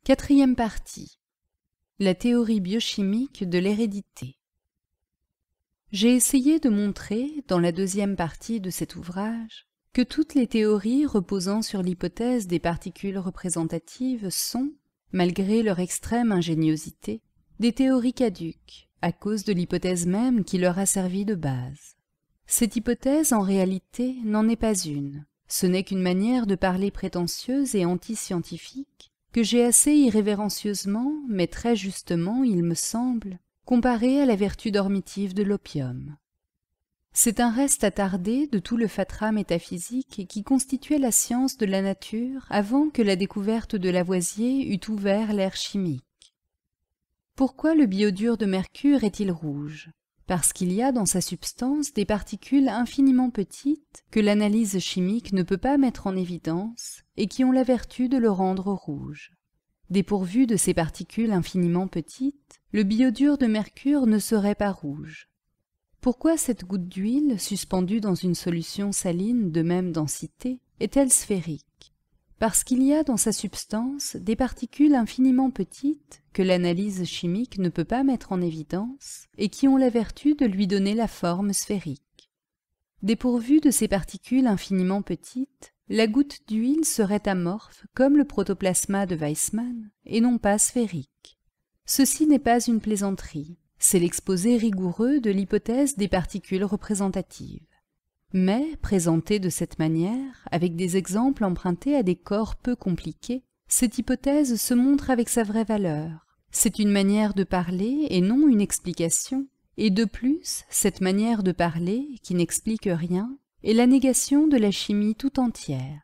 Quatrième partie. La théorie biochimique de l'hérédité. J'ai essayé de montrer, dans la deuxième partie de cet ouvrage, que toutes les théories reposant sur l'hypothèse des particules représentatives sont, malgré leur extrême ingéniosité, des théories caduques, à cause de l'hypothèse même qui leur a servi de base. Cette hypothèse, en réalité, n'en est pas une. Ce n'est qu'une manière de parler prétentieuse et anti-scientifique que j'ai assez irrévérencieusement, mais très justement, il me semble, comparée à la vertu dormitive de l'opium. C'est un reste attardé de tout le fatras métaphysique qui constituait la science de la nature avant que la découverte de Lavoisier eût ouvert l'ère chimique. Pourquoi le biodure de mercure est-il rouge ? Parce qu'il y a dans sa substance des particules infiniment petites que l'analyse chimique ne peut pas mettre en évidence et qui ont la vertu de le rendre rouge. Dépourvu de ces particules infiniment petites, le biodure de mercure ne serait pas rouge. Pourquoi cette goutte d'huile, suspendue dans une solution saline de même densité, est-elle sphérique ? Parce qu'il y a dans sa substance des particules infiniment petites que l'analyse chimique ne peut pas mettre en évidence et qui ont la vertu de lui donner la forme sphérique. Dépourvue de ces particules infiniment petites, la goutte d'huile serait amorphe comme le protoplasma de Weissmann et non pas sphérique. Ceci n'est pas une plaisanterie, c'est l'exposé rigoureux de l'hypothèse des particules représentatives. Mais, présentée de cette manière, avec des exemples empruntés à des corps peu compliqués, cette hypothèse se montre avec sa vraie valeur. C'est une manière de parler et non une explication, et de plus, cette manière de parler, qui n'explique rien, est la négation de la chimie tout entière.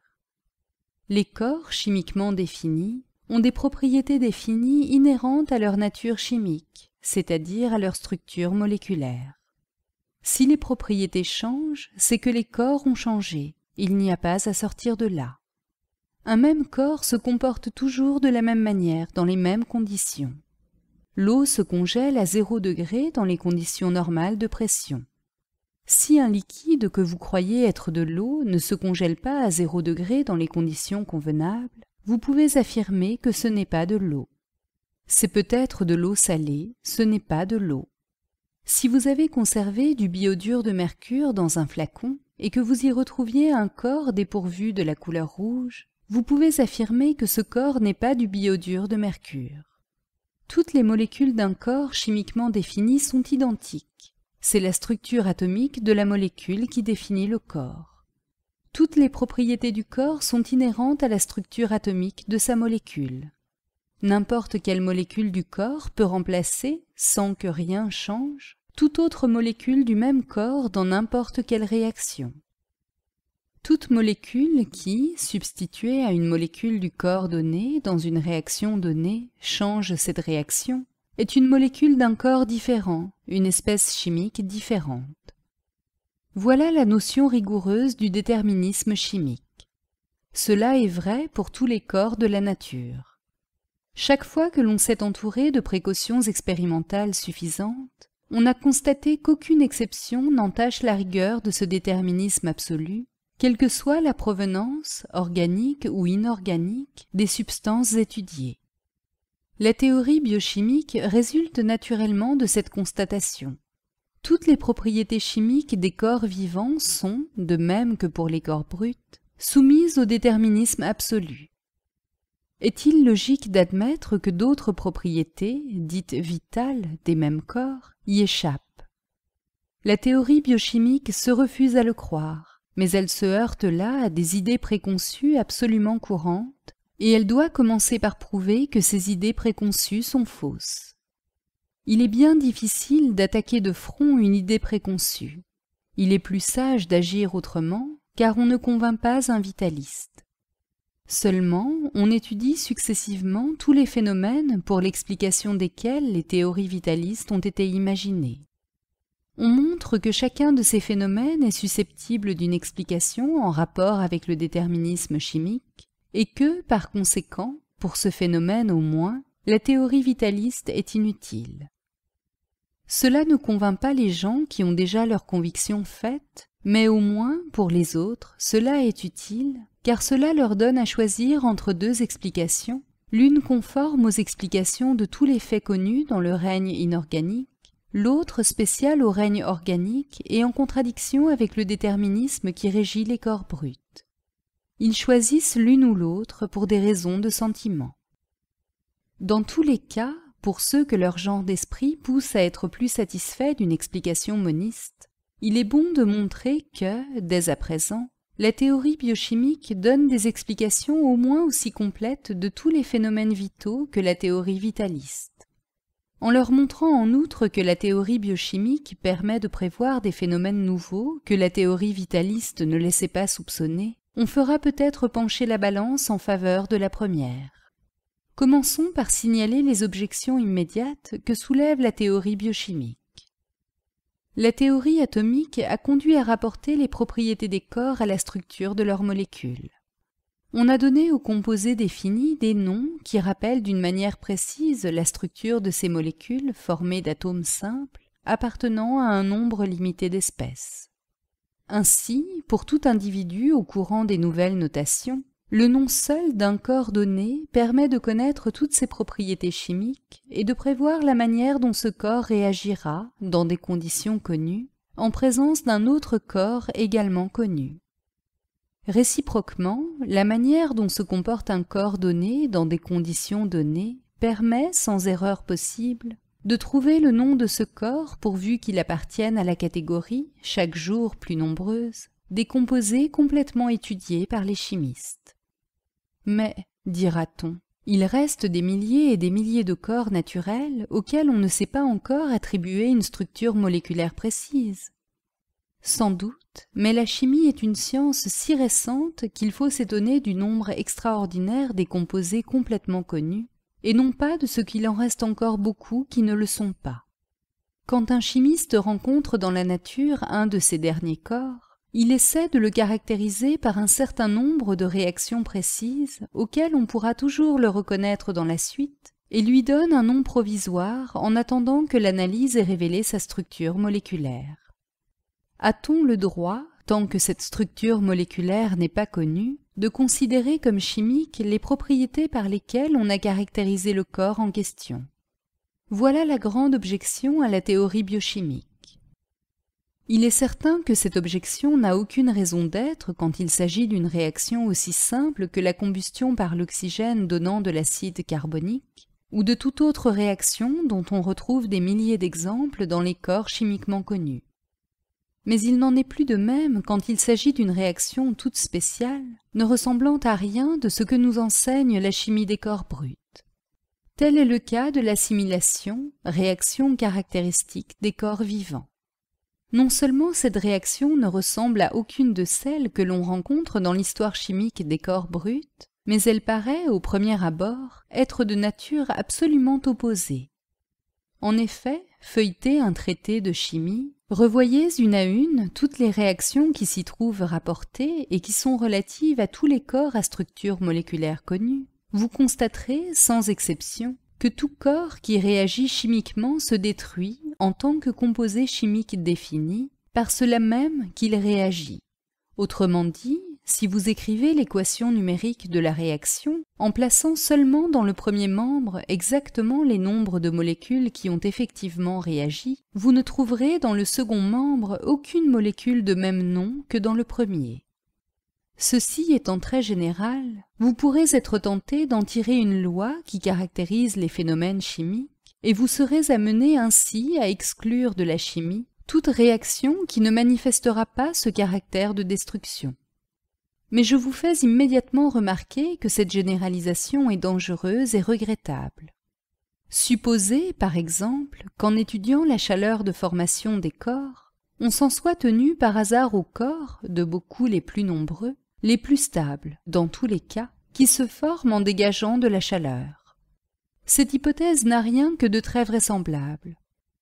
Les corps chimiquement définis ont des propriétés définies inhérentes à leur nature chimique, c'est-à-dire à leur structure moléculaire. Si les propriétés changent, c'est que les corps ont changé, il n'y a pas à sortir de là. Un même corps se comporte toujours de la même manière dans les mêmes conditions. L'eau se congèle à 0 degré dans les conditions normales de pression. Si un liquide que vous croyez être de l'eau ne se congèle pas à 0 degré dans les conditions convenables, vous pouvez affirmer que ce n'est pas de l'eau. C'est peut-être de l'eau salée, ce n'est pas de l'eau. Si vous avez conservé du biodure de mercure dans un flacon et que vous y retrouviez un corps dépourvu de la couleur rouge, vous pouvez affirmer que ce corps n'est pas du biodure de mercure. Toutes les molécules d'un corps chimiquement défini sont identiques. C'est la structure atomique de la molécule qui définit le corps. Toutes les propriétés du corps sont inhérentes à la structure atomique de sa molécule. N'importe quelle molécule du corps peut remplacer, sans que rien change, toute autre molécule du même corps dans n'importe quelle réaction. Toute molécule qui, substituée à une molécule du corps donné dans une réaction donnée, change cette réaction, est une molécule d'un corps différent, une espèce chimique différente. Voilà la notion rigoureuse du déterminisme chimique. Cela est vrai pour tous les corps de la nature. Chaque fois que l'on s'est entouré de précautions expérimentales suffisantes, on a constaté qu'aucune exception n'entache la rigueur de ce déterminisme absolu, quelle que soit la provenance, organique ou inorganique, des substances étudiées. La théorie biochimique résulte naturellement de cette constatation. Toutes les propriétés chimiques des corps vivants sont, de même que pour les corps bruts, soumises au déterminisme absolu. Est-il logique d'admettre que d'autres propriétés, dites vitales, des mêmes corps, y échappent? La théorie biochimique se refuse à le croire, mais elle se heurte là à des idées préconçues absolument courantes, et elle doit commencer par prouver que ces idées préconçues sont fausses. Il est bien difficile d'attaquer de front une idée préconçue. Il est plus sage d'agir autrement, car on ne convainc pas un vitaliste. Seulement, on étudie successivement tous les phénomènes pour l'explication desquels les théories vitalistes ont été imaginées. On montre que chacun de ces phénomènes est susceptible d'une explication en rapport avec le déterminisme chimique, et que, par conséquent, pour ce phénomène au moins, la théorie vitaliste est inutile. Cela ne convainc pas les gens qui ont déjà leur conviction faite, mais au moins, pour les autres, cela est utile, car cela leur donne à choisir entre deux explications, l'une conforme aux explications de tous les faits connus dans le règne inorganique, l'autre spéciale au règne organique et en contradiction avec le déterminisme qui régit les corps bruts. Ils choisissent l'une ou l'autre pour des raisons de sentiment. Dans tous les cas, pour ceux que leur genre d'esprit pousse à être plus satisfaits d'une explication moniste, il est bon de montrer que, dès à présent, la théorie biochimique donne des explications au moins aussi complètes de tous les phénomènes vitaux que la théorie vitaliste. En leur montrant en outre que la théorie biochimique permet de prévoir des phénomènes nouveaux que la théorie vitaliste ne laissait pas soupçonner, on fera peut-être pencher la balance en faveur de la première. Commençons par signaler les objections immédiates que soulève la théorie biochimique. La théorie atomique a conduit à rapporter les propriétés des corps à la structure de leurs molécules. On a donné aux composés définis des noms qui rappellent d'une manière précise la structure de ces molécules formées d'atomes simples appartenant à un nombre limité d'espèces. Ainsi, pour tout individu au courant des nouvelles notations, le nom seul d'un corps donné permet de connaître toutes ses propriétés chimiques et de prévoir la manière dont ce corps réagira, dans des conditions connues, en présence d'un autre corps également connu. Réciproquement, la manière dont se comporte un corps donné dans des conditions données permet, sans erreur possible, de trouver le nom de ce corps pourvu qu'il appartienne à la catégorie, chaque jour plus nombreuse, des composés complètement étudiés par les chimistes. Mais, dira-t-on, il reste des milliers et des milliers de corps naturels auxquels on ne sait pas encore attribuer une structure moléculaire précise. Sans doute, mais la chimie est une science si récente qu'il faut s'étonner du nombre extraordinaire des composés complètement connus, et non pas de ce qu'il en reste encore beaucoup qui ne le sont pas. Quand un chimiste rencontre dans la nature un de ces derniers corps, il essaie de le caractériser par un certain nombre de réactions précises auxquelles on pourra toujours le reconnaître dans la suite, et lui donne un nom provisoire en attendant que l'analyse ait révélé sa structure moléculaire. A-t-on le droit, tant que cette structure moléculaire n'est pas connue, de considérer comme chimiques les propriétés par lesquelles on a caractérisé le corps en question? Voilà la grande objection à la théorie biochimique. Il est certain que cette objection n'a aucune raison d'être quand il s'agit d'une réaction aussi simple que la combustion par l'oxygène donnant de l'acide carbonique, ou de toute autre réaction dont on retrouve des milliers d'exemples dans les corps chimiquement connus. Mais il n'en est plus de même quand il s'agit d'une réaction toute spéciale, ne ressemblant à rien de ce que nous enseigne la chimie des corps bruts. Tel est le cas de l'assimilation, réaction caractéristique des corps vivants. Non seulement cette réaction ne ressemble à aucune de celles que l'on rencontre dans l'histoire chimique des corps bruts, mais elle paraît, au premier abord, être de nature absolument opposée. En effet, feuilletez un traité de chimie, revoyez une à une toutes les réactions qui s'y trouvent rapportées et qui sont relatives à tous les corps à structure moléculaire connue, vous constaterez, sans exception, que tout corps qui réagit chimiquement se détruit en tant que composé chimique défini, par cela même qu'il réagit. Autrement dit, si vous écrivez l'équation numérique de la réaction, en plaçant seulement dans le premier membre exactement les nombres de molécules qui ont effectivement réagi, vous ne trouverez dans le second membre aucune molécule de même nom que dans le premier. Ceci étant très général, vous pourrez être tenté d'en tirer une loi qui caractérise les phénomènes chimiques, et vous serez amené ainsi à exclure de la chimie toute réaction qui ne manifestera pas ce caractère de destruction. Mais je vous fais immédiatement remarquer que cette généralisation est dangereuse et regrettable. Supposez, par exemple, qu'en étudiant la chaleur de formation des corps, on s'en soit tenu par hasard aux corps, de beaucoup les plus nombreux, les plus stables, dans tous les cas, qui se forment en dégageant de la chaleur. Cette hypothèse n'a rien que de très vraisemblable.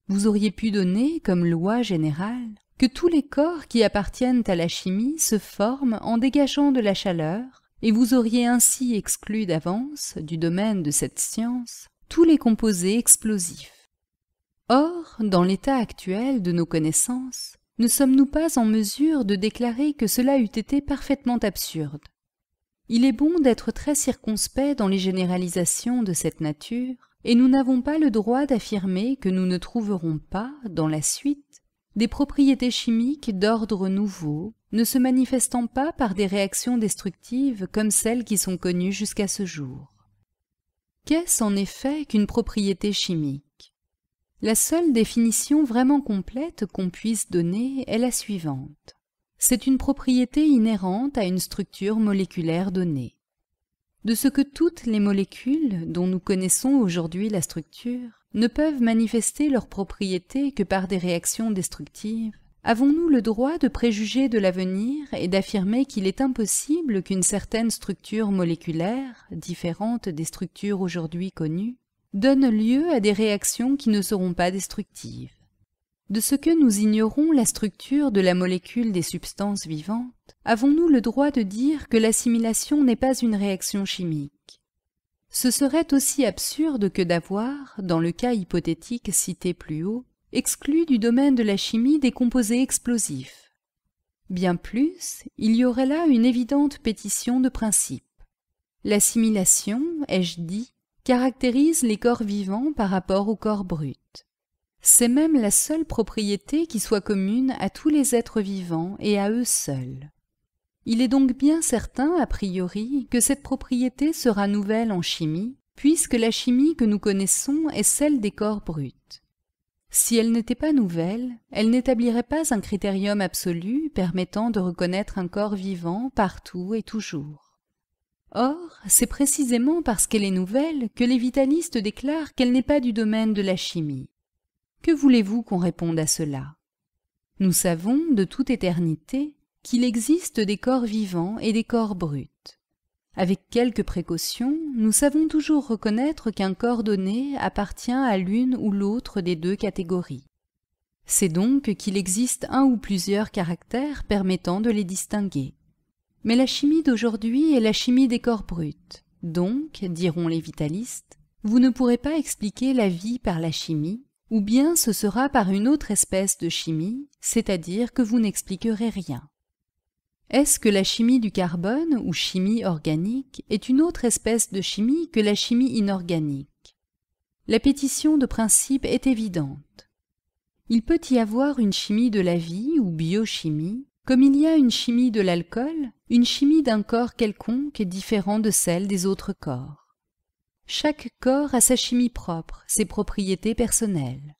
Vous auriez pu donner comme loi générale que tous les corps qui appartiennent à la chimie se forment en dégageant de la chaleur, et vous auriez ainsi exclu d'avance, du domaine de cette science, tous les composés explosifs. Or, dans l'état actuel de nos connaissances, ne sommes-nous pas en mesure de déclarer que cela eût été parfaitement absurde? Il est bon d'être très circonspect dans les généralisations de cette nature, et nous n'avons pas le droit d'affirmer que nous ne trouverons pas, dans la suite, des propriétés chimiques d'ordre nouveau, ne se manifestant pas par des réactions destructives comme celles qui sont connues jusqu'à ce jour. Qu'est-ce en effet qu'une propriété chimique? La seule définition vraiment complète qu'on puisse donner est la suivante. C'est une propriété inhérente à une structure moléculaire donnée. De ce que toutes les molécules, dont nous connaissons aujourd'hui la structure, ne peuvent manifester leurs propriétés que par des réactions destructives, avons-nous le droit de préjuger de l'avenir et d'affirmer qu'il est impossible qu'une certaine structure moléculaire, différente des structures aujourd'hui connues, donne lieu à des réactions qui ne seront pas destructives? De ce que nous ignorons la structure de la molécule des substances vivantes, avons-nous le droit de dire que l'assimilation n'est pas une réaction chimique? Ce serait aussi absurde que d'avoir, dans le cas hypothétique cité plus haut, exclu du domaine de la chimie des composés explosifs. Bien plus, il y aurait là une évidente pétition de principe. L'assimilation, ai-je dit, caractérise les corps vivants par rapport aux corps bruts. C'est même la seule propriété qui soit commune à tous les êtres vivants et à eux seuls. Il est donc bien certain, a priori, que cette propriété sera nouvelle en chimie, puisque la chimie que nous connaissons est celle des corps bruts. Si elle n'était pas nouvelle, elle n'établirait pas un critérium absolu permettant de reconnaître un corps vivant partout et toujours. Or, c'est précisément parce qu'elle est nouvelle que les vitalistes déclarent qu'elle n'est pas du domaine de la chimie. Que voulez-vous qu'on réponde à cela? Nous savons, de toute éternité, qu'il existe des corps vivants et des corps bruts. Avec quelques précautions, nous savons toujours reconnaître qu'un corps donné appartient à l'une ou l'autre des deux catégories. C'est donc qu'il existe un ou plusieurs caractères permettant de les distinguer. Mais la chimie d'aujourd'hui est la chimie des corps bruts. Donc, diront les vitalistes, vous ne pourrez pas expliquer la vie par la chimie, ou bien ce sera par une autre espèce de chimie, c'est-à-dire que vous n'expliquerez rien. Est-ce que la chimie du carbone, ou chimie organique, est une autre espèce de chimie que la chimie inorganique? La pétition de principe est évidente. Il peut y avoir une chimie de la vie, ou biochimie, comme il y a une chimie de l'alcool, une chimie d'un corps quelconque différent de celle des autres corps. Chaque corps a sa chimie propre, ses propriétés personnelles.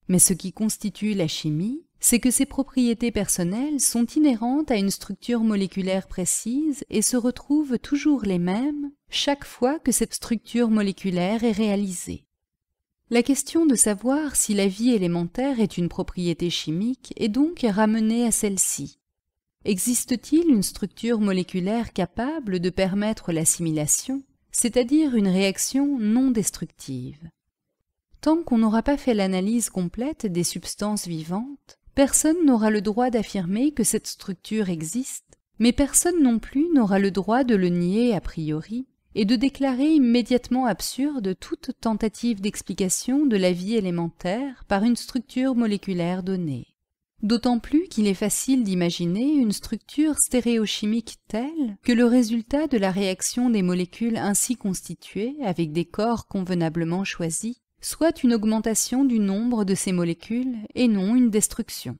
Mais ce qui constitue la chimie, c'est que ces propriétés personnelles sont inhérentes à une structure moléculaire précise et se retrouvent toujours les mêmes chaque fois que cette structure moléculaire est réalisée. La question de savoir si la vie élémentaire est une propriété chimique est donc ramenée à celle-ci. Existe-t-il une structure moléculaire capable de permettre l'assimilation, c'est-à-dire une réaction non destructive? Tant qu'on n'aura pas fait l'analyse complète des substances vivantes, personne n'aura le droit d'affirmer que cette structure existe, mais personne non plus n'aura le droit de le nier a priori et de déclarer immédiatement absurde toute tentative d'explication de la vie élémentaire par une structure moléculaire donnée. D'autant plus qu'il est facile d'imaginer une structure stéréochimique telle que le résultat de la réaction des molécules ainsi constituées avec des corps convenablement choisis soit une augmentation du nombre de ces molécules et non une destruction.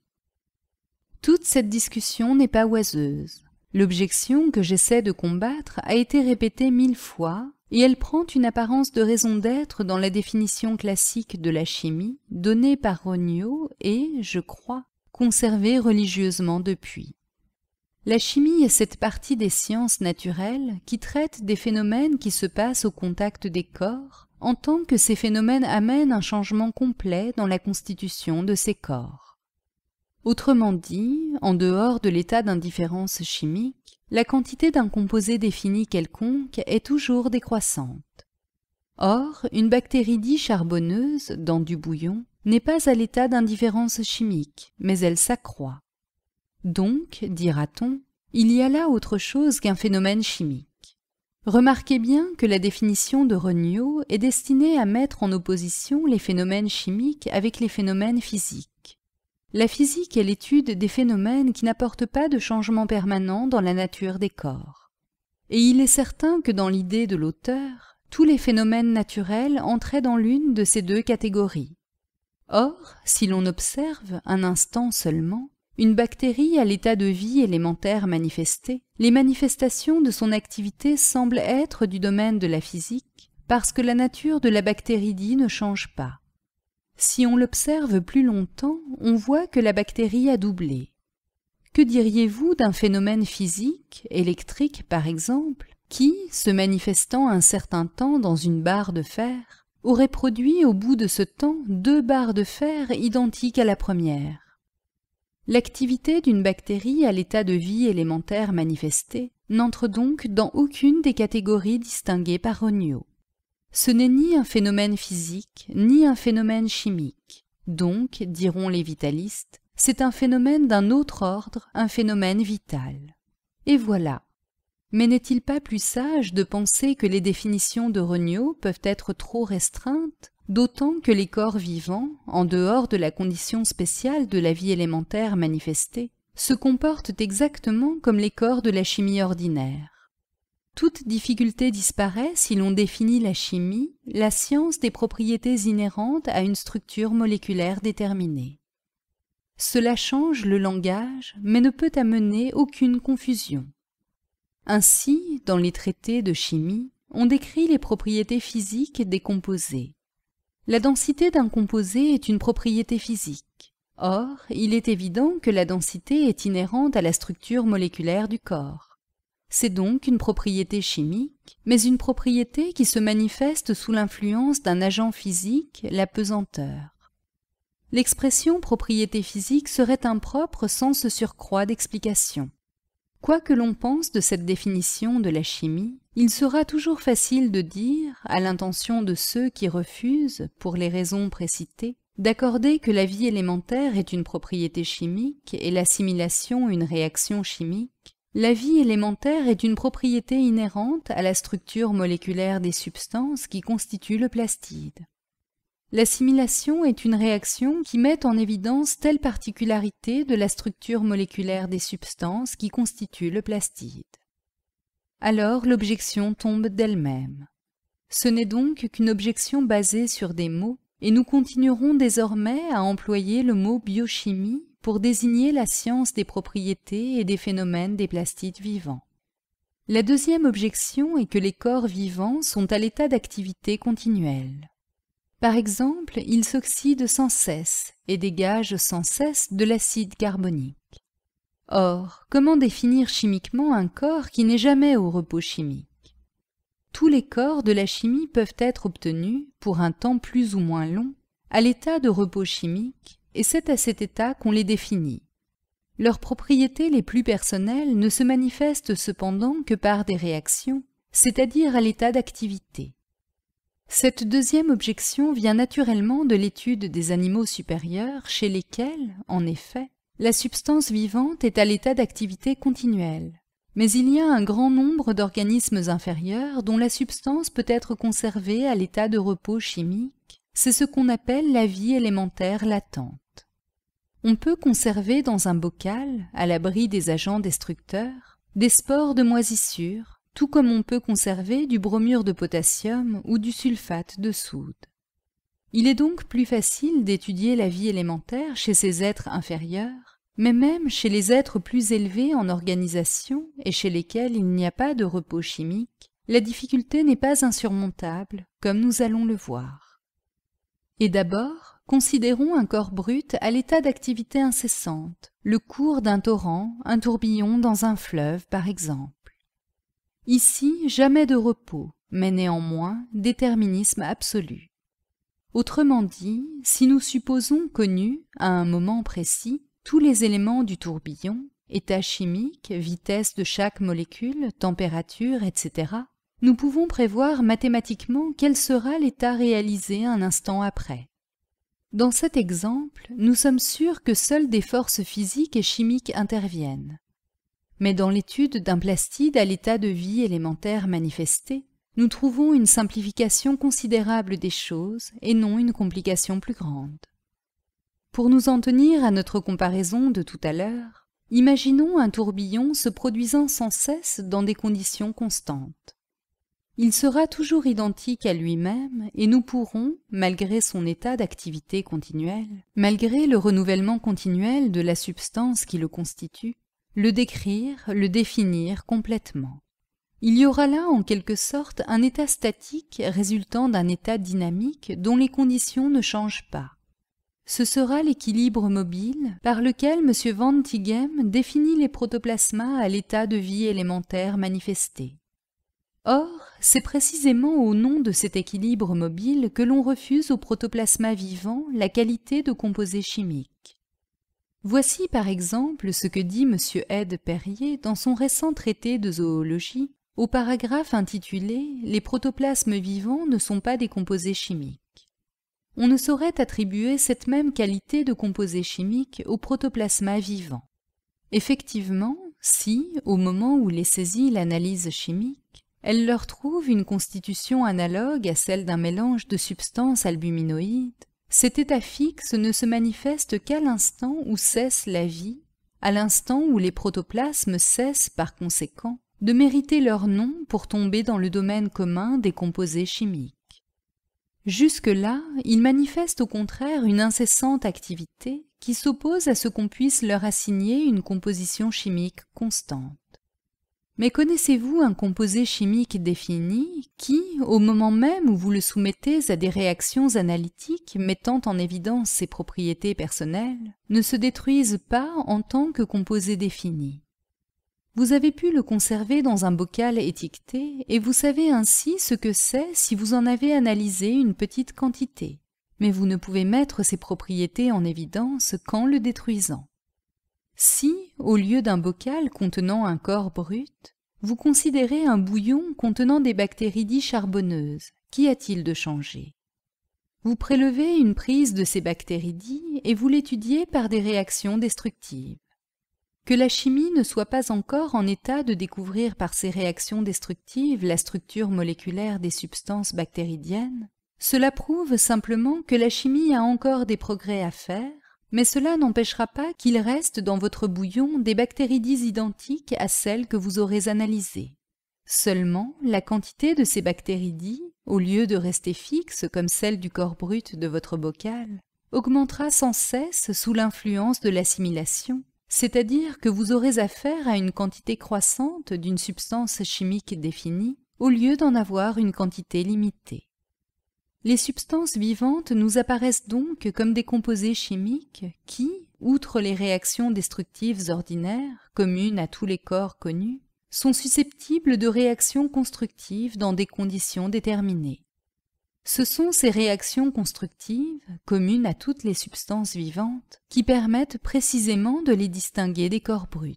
Toute cette discussion n'est pas oiseuse. L'objection que j'essaie de combattre a été répétée 1000 fois et elle prend une apparence de raison d'être dans la définition classique de la chimie donnée par Regnault et, je crois, conservée religieusement depuis. La chimie est cette partie des sciences naturelles qui traite des phénomènes qui se passent au contact des corps, en tant que ces phénomènes amènent un changement complet dans la constitution de ces corps. Autrement dit, en dehors de l'état d'indifférence chimique, la quantité d'un composé défini quelconque est toujours décroissante. Or, une bactérie dicharbonneuse, dans du bouillon, n'est pas à l'état d'indifférence chimique, mais elle s'accroît. Donc, dira-t-on, il y a là autre chose qu'un phénomène chimique. Remarquez bien que la définition de Regnault est destinée à mettre en opposition les phénomènes chimiques avec les phénomènes physiques. La physique est l'étude des phénomènes qui n'apportent pas de changement permanent dans la nature des corps. Et il est certain que dans l'idée de l'auteur, tous les phénomènes naturels entraient dans l'une de ces deux catégories. Or, si l'on observe un instant seulement, une bactérie à l'état de vie élémentaire manifesté, les manifestations de son activité semblent être du domaine de la physique, parce que la nature de la bactérie ne change pas. Si on l'observe plus longtemps, on voit que la bactérie a doublé. Que diriez-vous d'un phénomène physique, électrique par exemple, qui, se manifestant un certain temps dans une barre de fer, aurait produit au bout de ce temps 2 barres de fer identiques à la première? L'activité d'une bactérie à l'état de vie élémentaire manifesté n'entre donc dans aucune des catégories distinguées par Regnault. Ce n'est ni un phénomène physique, ni un phénomène chimique. Donc, diront les vitalistes, c'est un phénomène d'un autre ordre, un phénomène vital. Et voilà. Mais n'est-il pas plus sage de penser que les définitions de Regnault peuvent être trop restreintes, d'autant que les corps vivants, en dehors de la condition spéciale de la vie élémentaire manifestée, se comportent exactement comme les corps de la chimie ordinaire? Toute difficulté disparaît si l'on définit la chimie, la science des propriétés inhérentes à une structure moléculaire déterminée. Cela change le langage, mais ne peut amener aucune confusion. Ainsi, dans les traités de chimie, on décrit les propriétés physiques des composés. La densité d'un composé est une propriété physique. Or, il est évident que la densité est inhérente à la structure moléculaire du corps. C'est donc une propriété chimique, mais une propriété qui se manifeste sous l'influence d'un agent physique, la pesanteur. L'expression propriété physique serait impropre sans ce surcroît d'explication. Quoi que l'on pense de cette définition de la chimie, il sera toujours facile de dire, à l'intention de ceux qui refusent, pour les raisons précitées, d'accorder que la vie élémentaire est une propriété chimique et l'assimilation une réaction chimique. La vie élémentaire est une propriété inhérente à la structure moléculaire des substances qui constituent le plastide. L'assimilation est une réaction qui met en évidence telle particularité de la structure moléculaire des substances qui constituent le plastide. Alors l'objection tombe d'elle-même. Ce n'est donc qu'une objection basée sur des mots, et nous continuerons désormais à employer le mot biochimie pour désigner la science des propriétés et des phénomènes des plastides vivants. La deuxième objection est que les corps vivants sont à l'état d'activité continuelle. Par exemple, ils s'oxydent sans cesse et dégagent sans cesse de l'acide carbonique. Or, comment définir chimiquement un corps qui n'est jamais au repos chimique? Tous les corps de la chimie peuvent être obtenus, pour un temps plus ou moins long, à l'état de repos chimique, et c'est à cet état qu'on les définit. Leurs propriétés les plus personnelles ne se manifestent cependant que par des réactions, c'est-à-dire à l'état d'activité. Cette deuxième objection vient naturellement de l'étude des animaux supérieurs chez lesquels, en effet, la substance vivante est à l'état d'activité continuelle. Mais il y a un grand nombre d'organismes inférieurs dont la substance peut être conservée à l'état de repos chimique. C'est ce qu'on appelle la vie élémentaire latente. On peut conserver dans un bocal, à l'abri des agents destructeurs, des spores de moisissure, tout comme on peut conserver du bromure de potassium ou du sulfate de soude. Il est donc plus facile d'étudier la vie élémentaire chez ces êtres inférieurs, mais même chez les êtres plus élevés en organisation et chez lesquels il n'y a pas de repos chimique, la difficulté n'est pas insurmontable, comme nous allons le voir. Et d'abord, considérons un corps brut à l'état d'activité incessante, le cours d'un torrent, un tourbillon dans un fleuve par exemple. Ici, jamais de repos, mais néanmoins déterminisme absolu. Autrement dit, si nous supposons connus, à un moment précis, tous les éléments du tourbillon, état chimique, vitesse de chaque molécule, température, etc., nous pouvons prévoir mathématiquement quel sera l'état réalisé un instant après. Dans cet exemple, nous sommes sûrs que seules des forces physiques et chimiques interviennent. Mais dans l'étude d'un plastide à l'état de vie élémentaire manifesté, nous trouvons une simplification considérable des choses et non une complication plus grande. Pour nous en tenir à notre comparaison de tout à l'heure, Imaginons un tourbillon se produisant sans cesse dans des conditions constantes. Il sera toujours identique à lui-même et nous pourrons, malgré son état d'activité continuelle, malgré le renouvellement continuel de la substance qui le constitue, le décrire, le définir complètement. Il y aura là en quelque sorte un état statique résultant d'un état dynamique dont les conditions ne changent pas. Ce sera l'équilibre mobile par lequel M. Van Tighem définit les protoplasmas à l'état de vie élémentaire manifesté. Or, c'est précisément au nom de cet équilibre mobile que l'on refuse au protoplasma vivant la qualité de composé chimique. Voici par exemple ce que dit M. Ed Perrier dans son récent traité de zoologie, au paragraphe intitulé « Les protoplasmes vivants ne sont pas des composés chimiques ». On ne saurait attribuer cette même qualité de composé chimique au protoplasma vivant. Effectivement, si, au moment où les saisit l'analyse chimique, elle leur trouve une constitution analogue à celle d'un mélange de substances albuminoïdes, cet état fixe ne se manifeste qu'à l'instant où cesse la vie, à l'instant où les protoplasmes cessent par conséquent de mériter leur nom pour tomber dans le domaine commun des composés chimiques. Jusque-là, ils manifestent au contraire une incessante activité qui s'oppose à ce qu'on puisse leur assigner une composition chimique constante. Mais connaissez-vous un composé chimique défini qui, au moment même où vous le soumettez à des réactions analytiques mettant en évidence ses propriétés personnelles, ne se détruise pas en tant que composé défini? Vous avez pu le conserver dans un bocal étiqueté et vous savez ainsi ce que c'est si vous en avez analysé une petite quantité, mais vous ne pouvez mettre ses propriétés en évidence qu'en le détruisant. Si, au lieu d'un bocal contenant un corps brut, vous considérez un bouillon contenant des bactéries charbonneuses, qu'y a-t-il de changé? Vous prélevez une prise de ces bactéries et vous l'étudiez par des réactions destructives. Que la chimie ne soit pas encore en état de découvrir par ces réactions destructives la structure moléculaire des substances bactéridiennes, cela prouve simplement que la chimie a encore des progrès à faire, mais cela n'empêchera pas qu'il reste dans votre bouillon des bactéries identiques à celles que vous aurez analysées. Seulement, la quantité de ces bactéries, au lieu de rester fixe comme celle du corps brut de votre bocal, augmentera sans cesse sous l'influence de l'assimilation, c'est-à-dire que vous aurez affaire à une quantité croissante d'une substance chimique définie, au lieu d'en avoir une quantité limitée. Les substances vivantes nous apparaissent donc comme des composés chimiques qui, outre les réactions destructives ordinaires, communes à tous les corps connus, sont susceptibles de réactions constructives dans des conditions déterminées. Ce sont ces réactions constructives, communes à toutes les substances vivantes, qui permettent précisément de les distinguer des corps bruts.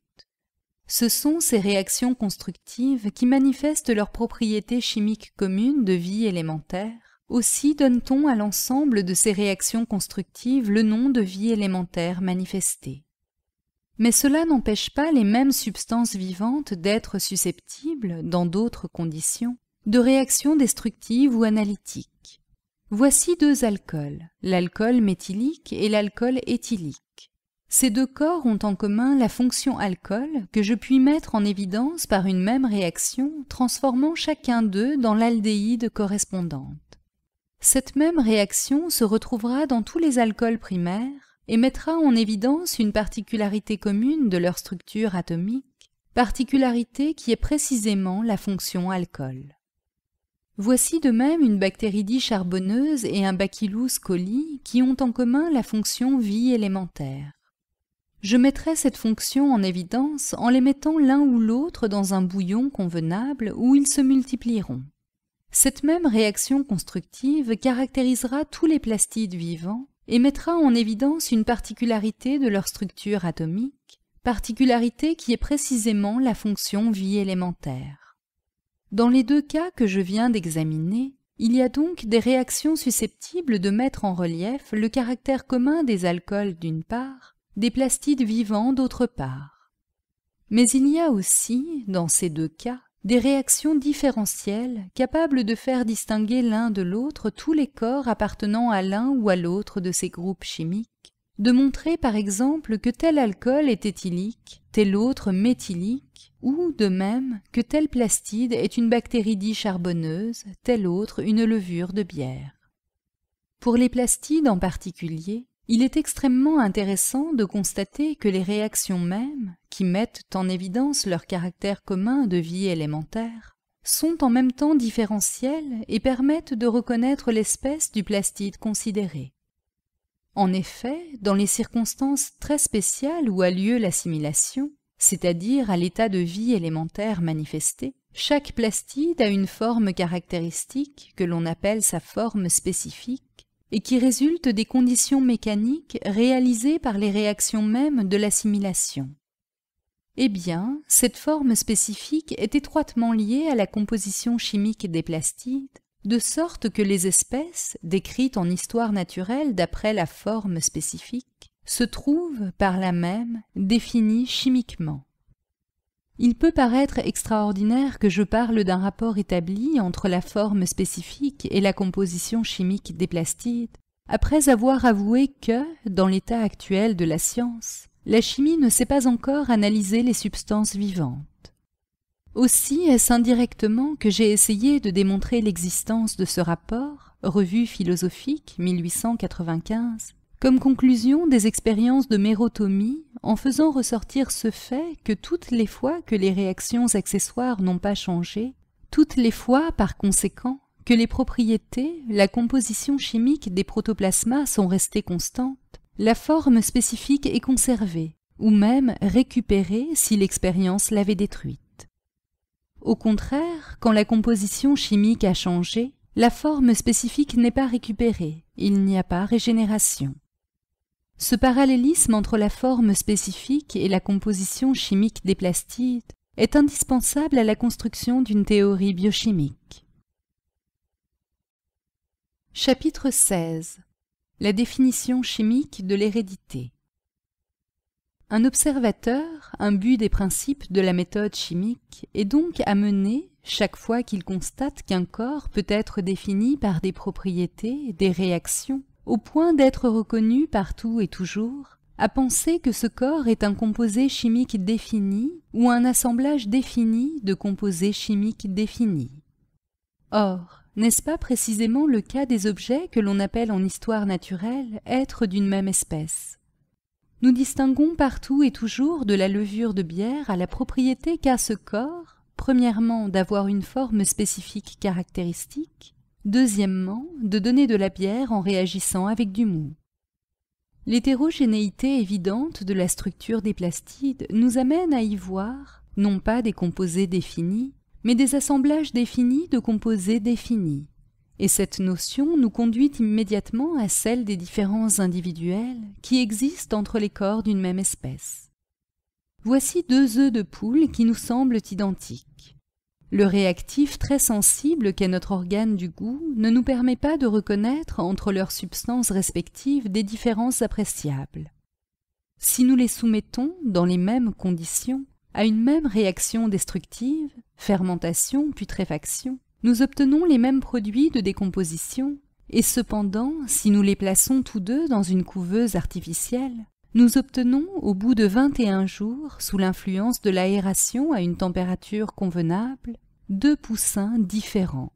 Ce sont ces réactions constructives qui manifestent leurs propriétés chimiques communes de vie élémentaire. Aussi donne-t-on à l'ensemble de ces réactions constructives le nom de vie élémentaire manifestée. Mais cela n'empêche pas les mêmes substances vivantes d'être susceptibles, dans d'autres conditions, de réactions destructives ou analytiques. Voici deux alcools, l'alcool méthylique et l'alcool éthylique. Ces deux corps ont en commun la fonction alcool que je puis mettre en évidence par une même réaction, transformant chacun d'eux dans l'aldéhyde correspondante. Cette même réaction se retrouvera dans tous les alcools primaires et mettra en évidence une particularité commune de leur structure atomique, particularité qui est précisément la fonction alcool. Voici de même une bactéridie charbonneuse et un Bacillus coli qui ont en commun la fonction vie élémentaire. Je mettrai cette fonction en évidence en les mettant l'un ou l'autre dans un bouillon convenable où ils se multiplieront. Cette même réaction constructive caractérisera tous les plastides vivants et mettra en évidence une particularité de leur structure atomique, particularité qui est précisément la fonction vie élémentaire. Dans les deux cas que je viens d'examiner, il y a donc des réactions susceptibles de mettre en relief le caractère commun des alcools d'une part, des plastides vivants d'autre part. Mais il y a aussi, dans ces deux cas, des réactions différentielles capables de faire distinguer l'un de l'autre tous les corps appartenant à l'un ou à l'autre de ces groupes chimiques, de montrer par exemple que tel alcool est éthylique, tel autre méthylique, ou de même que tel plastide est une bactérie dicharbonneuse, tel autre une levure de bière. Pour les plastides en particulier, il est extrêmement intéressant de constater que les réactions mêmes, qui mettent en évidence leur caractère commun de vie élémentaire, sont en même temps différentielles et permettent de reconnaître l'espèce du plastide considéré. En effet, dans les circonstances très spéciales où a lieu l'assimilation, c'est-à-dire à l'état de vie élémentaire manifesté, chaque plastide a une forme caractéristique que l'on appelle sa forme spécifique et qui résulte des conditions mécaniques réalisées par les réactions mêmes de l'assimilation. Eh bien, cette forme spécifique est étroitement liée à la composition chimique des plastides, de sorte que les espèces, décrites en histoire naturelle d'après la forme spécifique, se trouvent, par là même, définies chimiquement. Il peut paraître extraordinaire que je parle d'un rapport établi entre la forme spécifique et la composition chimique des plastides, après avoir avoué que, dans l'état actuel de la science, la chimie ne sait pas encore analyser les substances vivantes. Aussi est-ce indirectement que j'ai essayé de démontrer l'existence de ce rapport, Revue philosophique 1895, comme conclusion des expériences de mérotomie, en faisant ressortir ce fait que toutes les fois que les réactions accessoires n'ont pas changé, toutes les fois, par conséquent, que les propriétés, la composition chimique des protoplasmas sont restées constantes, la forme spécifique est conservée, ou même récupérée si l'expérience l'avait détruite. Au contraire, quand la composition chimique a changé, la forme spécifique n'est pas récupérée, il n'y a pas régénération. Ce parallélisme entre la forme spécifique et la composition chimique des plastides est indispensable à la construction d'une théorie biochimique. Chapitre 16. La définition chimique de l'hérédité. Un observateur, imbu des principes de la méthode chimique, est donc amené, chaque fois qu'il constate qu'un corps peut être défini par des propriétés, des réactions, au point d'être reconnu partout et toujours, à penser que ce corps est un composé chimique défini ou un assemblage défini de composés chimiques définis. Or, n'est-ce pas précisément le cas des objets que l'on appelle en histoire naturelle êtres d'une même espèce? Nous distinguons partout et toujours de la levure de bière à la propriété qu'a ce corps, premièrement d'avoir une forme spécifique caractéristique, deuxièmement de donner de la bière en réagissant avec du mou. L'hétérogénéité évidente de la structure des plastides nous amène à y voir, non pas des composés définis, mais des assemblages définis de composés définis. Et cette notion nous conduit immédiatement à celle des différences individuelles qui existent entre les corps d'une même espèce. Voici deux œufs de poule qui nous semblent identiques. Le réactif très sensible qu'est notre organe du goût ne nous permet pas de reconnaître entre leurs substances respectives des différences appréciables. Si nous les soumettons, dans les mêmes conditions, à une même réaction destructive, fermentation, putréfaction, nous obtenons les mêmes produits de décomposition, et cependant, si nous les plaçons tous deux dans une couveuse artificielle, nous obtenons, au bout de 21 jours, sous l'influence de l'aération à une température convenable, deux poussins différents.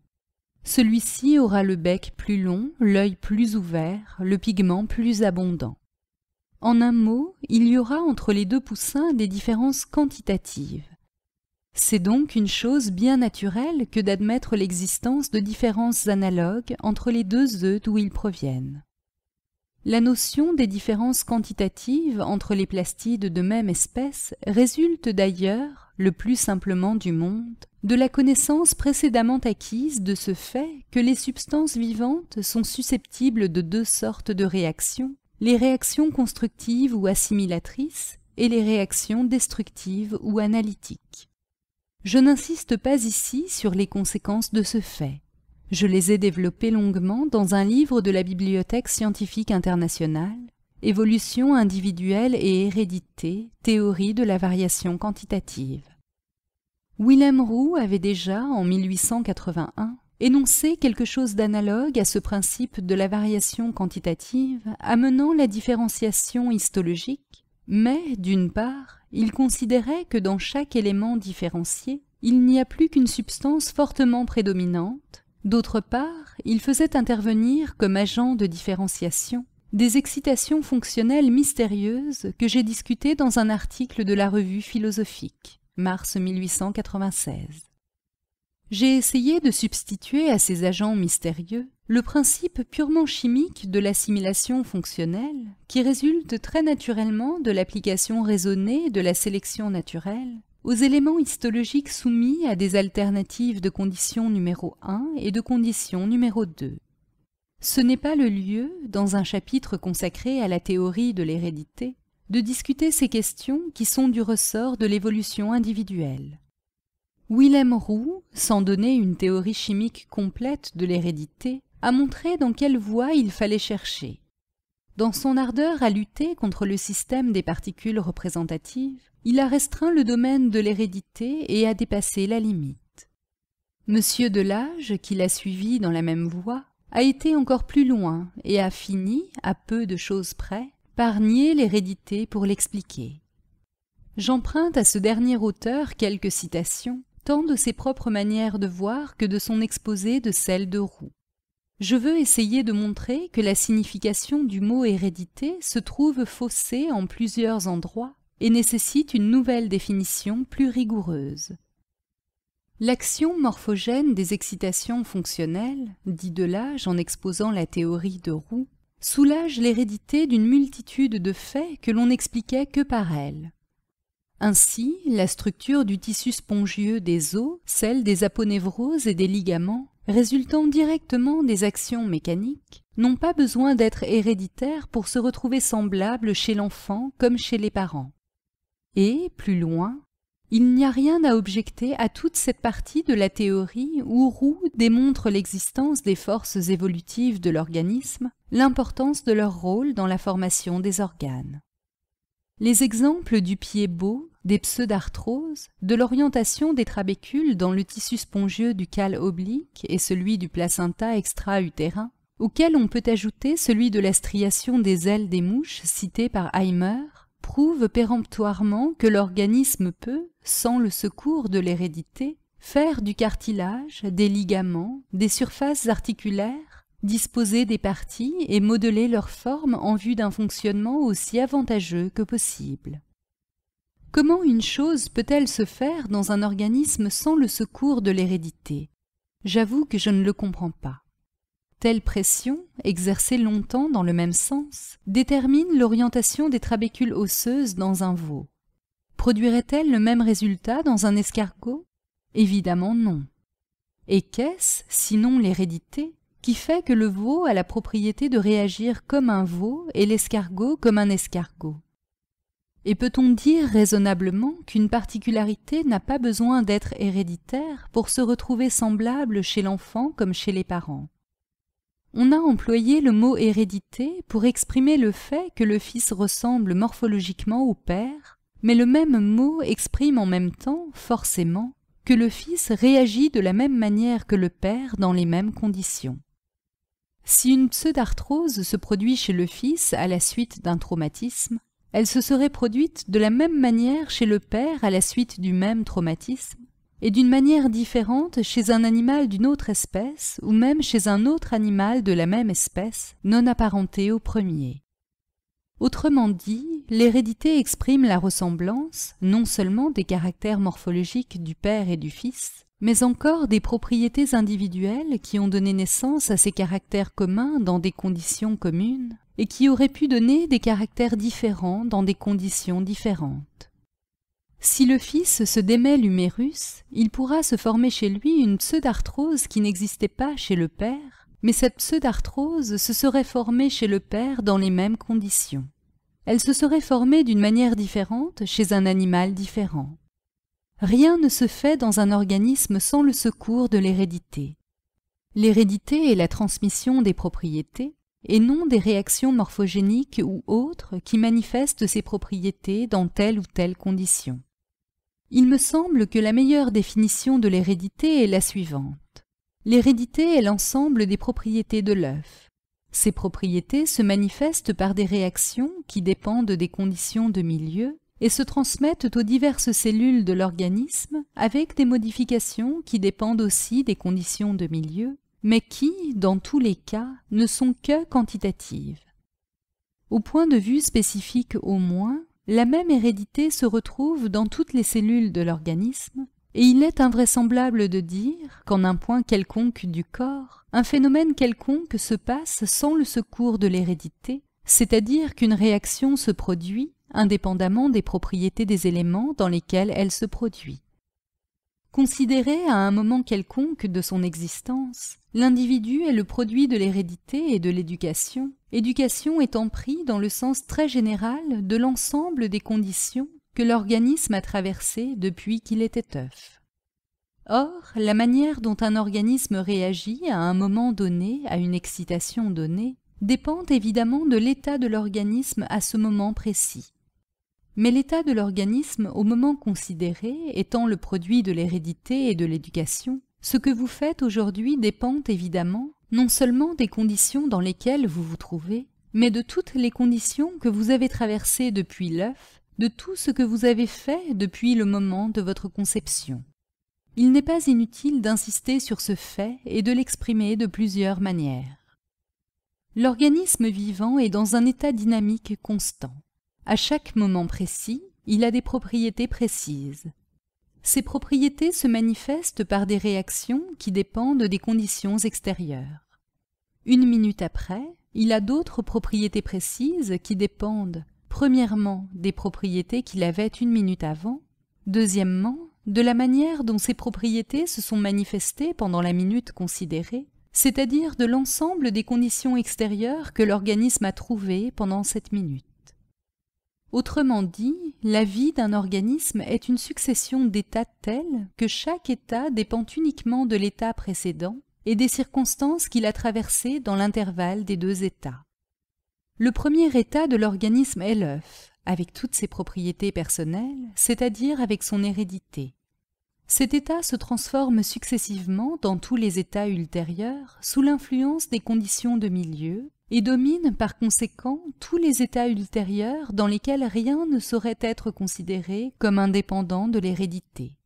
Celui-ci aura le bec plus long, l'œil plus ouvert, le pigment plus abondant. En un mot, il y aura entre les deux poussins des différences quantitatives. C'est donc une chose bien naturelle que d'admettre l'existence de différences analogues entre les deux œufs d'où ils proviennent. La notion des différences quantitatives entre les plastides de même espèce résulte d'ailleurs, le plus simplement du monde, de la connaissance précédemment acquise de ce fait que les substances vivantes sont susceptibles de deux sortes de réactions, les réactions constructives ou assimilatrices et les réactions destructives ou analytiques. Je n'insiste pas ici sur les conséquences de ce fait. Je les ai développées longuement dans un livre de la Bibliothèque scientifique internationale, Évolution individuelle et hérédité, théorie de la variation quantitative. Wilhelm Roux avait déjà, en 1881, énoncer quelque chose d'analogue à ce principe de la variation quantitative amenant la différenciation histologique, mais, d'une part, il considérait que dans chaque élément différencié, il n'y a plus qu'une substance fortement prédominante. D'autre part, il faisait intervenir comme agent de différenciation des excitations fonctionnelles mystérieuses que j'ai discutées dans un article de la Revue philosophique, mars 1896. J'ai essayé de substituer à ces agents mystérieux le principe purement chimique de l'assimilation fonctionnelle qui résulte très naturellement de l'application raisonnée de la sélection naturelle aux éléments histologiques soumis à des alternatives de condition numéro 1 et de condition numéro 2. Ce n'est pas le lieu, dans un chapitre consacré à la théorie de l'hérédité, de discuter ces questions qui sont du ressort de l'évolution individuelle. Wilhelm Roux, sans donner une théorie chimique complète de l'hérédité, a montré dans quelle voie il fallait chercher. Dans son ardeur à lutter contre le système des particules représentatives, il a restreint le domaine de l'hérédité et a dépassé la limite. Monsieur Delage, qui l'a suivi dans la même voie, a été encore plus loin et a fini, à peu de choses près, par nier l'hérédité pour l'expliquer. J'emprunte à ce dernier auteur quelques citations, tant de ses propres manières de voir que de son exposé de celle de Roux. Je veux essayer de montrer que la signification du mot hérédité se trouve faussée en plusieurs endroits et nécessite une nouvelle définition plus rigoureuse. L'action morphogène des excitations fonctionnelles, dit Delage en exposant la théorie de Roux, soulage l'hérédité d'une multitude de faits que l'on n'expliquait que par elle. Ainsi, la structure du tissu spongieux des os, celle des aponevroses et des ligaments, résultant directement des actions mécaniques, n'ont pas besoin d'être héréditaires pour se retrouver semblables chez l'enfant comme chez les parents. Et, plus loin, il n'y a rien à objecter à toute cette partie de la théorie où Roux démontre l'existence des forces évolutives de l'organisme, l'importance de leur rôle dans la formation des organes. Les exemples du pied beau, des pseudarthroses, de l'orientation des trabécules dans le tissu spongieux du cale oblique et celui du placenta extra-utérin, auquel on peut ajouter celui de la striation des ailes des mouches cité par Eimer, prouvent péremptoirement que l'organisme peut, sans le secours de l'hérédité, faire du cartilage, des ligaments, des surfaces articulaires, disposer des parties et modeler leur forme en vue d'un fonctionnement aussi avantageux que possible. Comment une chose peut-elle se faire dans un organisme sans le secours de l'hérédité? J'avoue que je ne le comprends pas. Telle pression, exercée longtemps dans le même sens, détermine l'orientation des trabécules osseuses dans un veau. Produirait-elle le même résultat dans un escargot? Évidemment non. Et qu'est-ce, sinon l'hérédité, qui fait que le veau a la propriété de réagir comme un veau et l'escargot comme un escargot? Et peut-on dire raisonnablement qu'une particularité n'a pas besoin d'être héréditaire pour se retrouver semblable chez l'enfant comme chez les parents? On a employé le mot hérédité pour exprimer le fait que le fils ressemble morphologiquement au père, mais le même mot exprime en même temps, forcément, que le fils réagit de la même manière que le père dans les mêmes conditions. Si une pseudarthrose se produit chez le fils à la suite d'un traumatisme, elle se serait produite de la même manière chez le père à la suite du même traumatisme, et d'une manière différente chez un animal d'une autre espèce ou même chez un autre animal de la même espèce, non apparenté au premier. Autrement dit, l'hérédité exprime la ressemblance, non seulement des caractères morphologiques du père et du fils, mais encore des propriétés individuelles qui ont donné naissance à ces caractères communs dans des conditions communes, et qui auraient pu donner des caractères différents dans des conditions différentes. Si le fils se démet l'humérus, il pourra se former chez lui une pseudarthrose qui n'existait pas chez le père, mais cette pseudarthrose se serait formée chez le père dans les mêmes conditions. Elle se serait formée d'une manière différente chez un animal différent. Rien ne se fait dans un organisme sans le secours de l'hérédité. L'hérédité est la transmission des propriétés, et non des réactions morphogéniques ou autres qui manifestent ces propriétés dans telle ou telle condition. Il me semble que la meilleure définition de l'hérédité est la suivante. L'hérédité est l'ensemble des propriétés de l'œuf. Ces propriétés se manifestent par des réactions qui dépendent des conditions de milieu et se transmettent aux diverses cellules de l'organisme avec des modifications qui dépendent aussi des conditions de milieu, mais qui, dans tous les cas, ne sont que quantitatives. Au point de vue spécifique au moins, la même hérédité se retrouve dans toutes les cellules de l'organisme, et il est invraisemblable de dire qu'en un point quelconque du corps, un phénomène quelconque se passe sans le secours de l'hérédité, c'est-à-dire qu'une réaction se produit indépendamment des propriétés des éléments dans lesquels elle se produit. Considéré à un moment quelconque de son existence, l'individu est le produit de l'hérédité et de l'éducation, éducation étant pris dans le sens très général de l'ensemble des conditions que l'organisme a traversées depuis qu'il était œuf. Or, la manière dont un organisme réagit à un moment donné à une excitation donnée dépend évidemment de l'état de l'organisme à ce moment précis. Mais l'état de l'organisme au moment considéré étant le produit de l'hérédité et de l'éducation, ce que vous faites aujourd'hui dépend évidemment non seulement des conditions dans lesquelles vous vous trouvez, mais de toutes les conditions que vous avez traversées depuis l'œuf, de tout ce que vous avez fait depuis le moment de votre conception. Il n'est pas inutile d'insister sur ce fait et de l'exprimer de plusieurs manières. L'organisme vivant est dans un état dynamique constant. À chaque moment précis, il a des propriétés précises. Ces propriétés se manifestent par des réactions qui dépendent des conditions extérieures. Une minute après, il a d'autres propriétés précises qui dépendent, premièrement, des propriétés qu'il avait une minute avant, deuxièmement, de la manière dont ces propriétés se sont manifestées pendant la minute considérée, c'est-à-dire de l'ensemble des conditions extérieures que l'organisme a trouvées pendant cette minute. Autrement dit, la vie d'un organisme est une succession d'états tels que chaque état dépend uniquement de l'état précédent et des circonstances qu'il a traversées dans l'intervalle des deux états. Le premier état de l'organisme est l'œuf, avec toutes ses propriétés personnelles, c'est-à-dire avec son hérédité. Cet état se transforme successivement dans tous les états ultérieurs sous l'influence des conditions de milieu et domine par conséquent tous les états ultérieurs dans lesquels rien ne saurait être considéré comme indépendant de l'hérédité.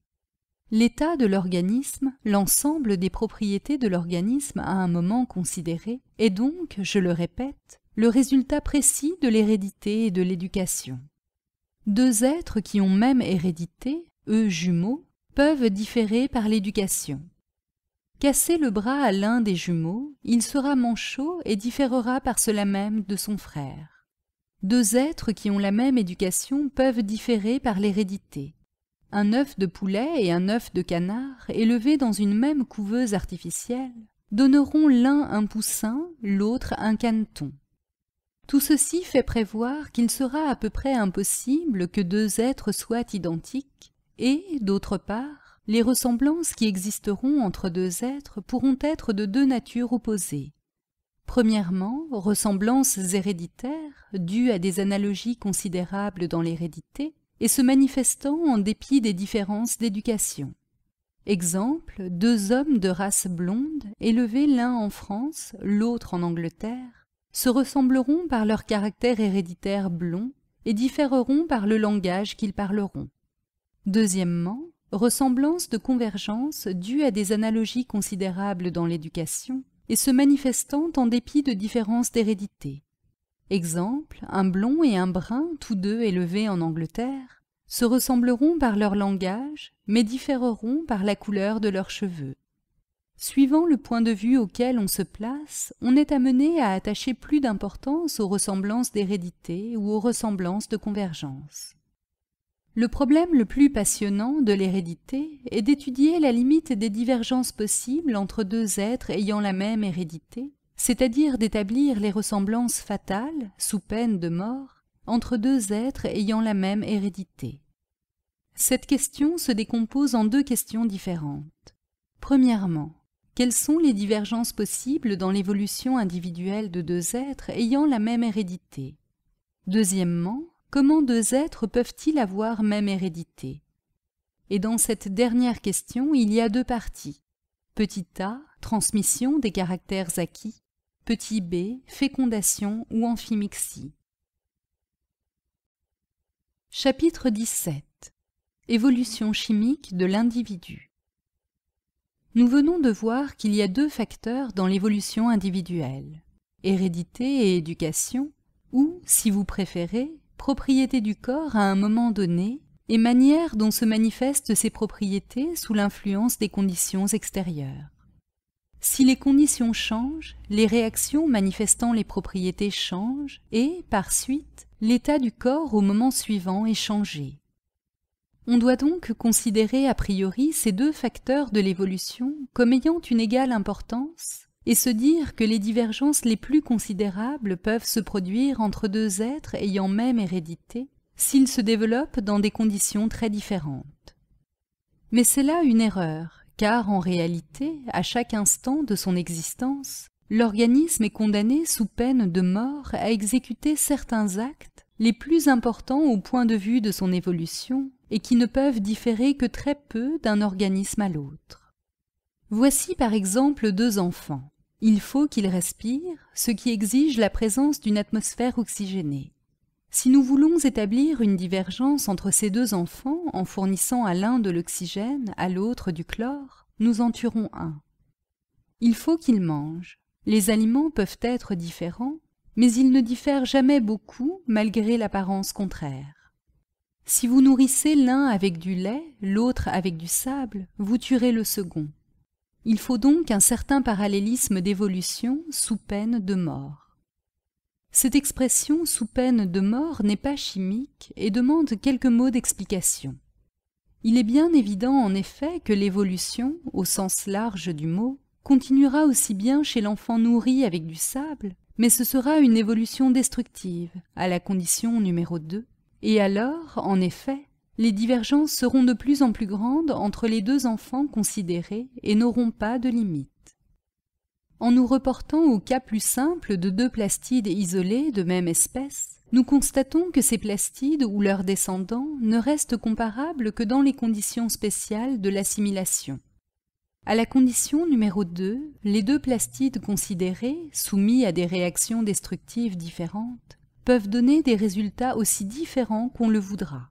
L'état de l'organisme, l'ensemble des propriétés de l'organisme à un moment considéré, est donc, je le répète, le résultat précis de l'hérédité et de l'éducation. Deux êtres qui ont même hérédité, eux jumeaux, peuvent différer par l'éducation. Casser le bras à l'un des jumeaux, il sera manchot et différera par cela même de son frère. Deux êtres qui ont la même éducation peuvent différer par l'hérédité. Un œuf de poulet et un œuf de canard, élevés dans une même couveuse artificielle, donneront l'un un poussin, l'autre un caneton. Tout ceci fait prévoir qu'il sera à peu près impossible que deux êtres soient identiques, et, d'autre part, les ressemblances qui existeront entre deux êtres pourront être de deux natures opposées. Premièrement, ressemblances héréditaires, dues à des analogies considérables dans l'hérédité, et se manifestant en dépit des différences d'éducation. Exemple, deux hommes de race blonde, élevés l'un en France, l'autre en Angleterre, se ressembleront par leur caractère héréditaire blond et différeront par le langage qu'ils parleront. Deuxièmement, ressemblance de convergence due à des analogies considérables dans l'éducation et se manifestant en dépit de différences d'hérédité. Exemple, un blond et un brun, tous deux élevés en Angleterre, se ressembleront par leur langage, mais différeront par la couleur de leurs cheveux. Suivant le point de vue auquel on se place, on est amené à attacher plus d'importance aux ressemblances d'hérédité ou aux ressemblances de convergence. Le problème le plus passionnant de l'hérédité est d'étudier la limite des divergences possibles entre deux êtres ayant la même hérédité, c'est-à-dire d'établir les ressemblances fatales, sous peine de mort, entre deux êtres ayant la même hérédité. Cette question se décompose en deux questions différentes. Premièrement, quelles sont les divergences possibles dans l'évolution individuelle de deux êtres ayant la même hérédité? Deuxièmement, comment deux êtres peuvent-ils avoir même hérédité? Et dans cette dernière question, il y a deux parties. Petit a, transmission des caractères acquis, petit b, fécondation ou amphimixie. Chapitre 17. Évolution chimique de l'individu. Nous venons de voir qu'il y a deux facteurs dans l'évolution individuelle, hérédité et éducation, ou, si vous préférez, propriété du corps à un moment donné, et manière dont se manifestent ces propriétés sous l'influence des conditions extérieures. Si les conditions changent, les réactions manifestant les propriétés changent et, par suite, l'état du corps au moment suivant est changé. On doit donc considérer a priori ces deux facteurs de l'évolution comme ayant une égale importance et se dire que les divergences les plus considérables peuvent se produire entre deux êtres ayant même hérédité s'ils se développent dans des conditions très différentes. Mais c'est là une erreur, car en réalité, à chaque instant de son existence, l'organisme est condamné sous peine de mort à exécuter certains actes les plus importants au point de vue de son évolution et qui ne peuvent différer que très peu d'un organisme à l'autre. Voici par exemple deux enfants. Il faut qu'ils respirent, ce qui exige la présence d'une atmosphère oxygénée. Si nous voulons établir une divergence entre ces deux enfants en fournissant à l'un de l'oxygène, à l'autre du chlore, nous en tuerons un. Il faut qu'ils mangent. Les aliments peuvent être différents, mais ils ne diffèrent jamais beaucoup malgré l'apparence contraire. Si vous nourrissez l'un avec du lait, l'autre avec du sable, vous tuerez le second. Il faut donc un certain parallélisme d'évolution sous peine de mort. Cette expression sous peine de mort n'est pas chimique et demande quelques mots d'explication. Il est bien évident en effet que l'évolution, au sens large du mot, continuera aussi bien chez l'enfant nourri avec du sable, mais ce sera une évolution destructive, à la condition numéro 2, et alors, en effet, les divergences seront de plus en plus grandes entre les deux enfants considérés et n'auront pas de limite. En nous reportant au cas plus simple de deux plastides isolés de même espèce, nous constatons que ces plastides ou leurs descendants ne restent comparables que dans les conditions spéciales de l'assimilation. À la condition numéro 2, les deux plastides considérés, soumis à des réactions destructives différentes, peuvent donner des résultats aussi différents qu'on le voudra.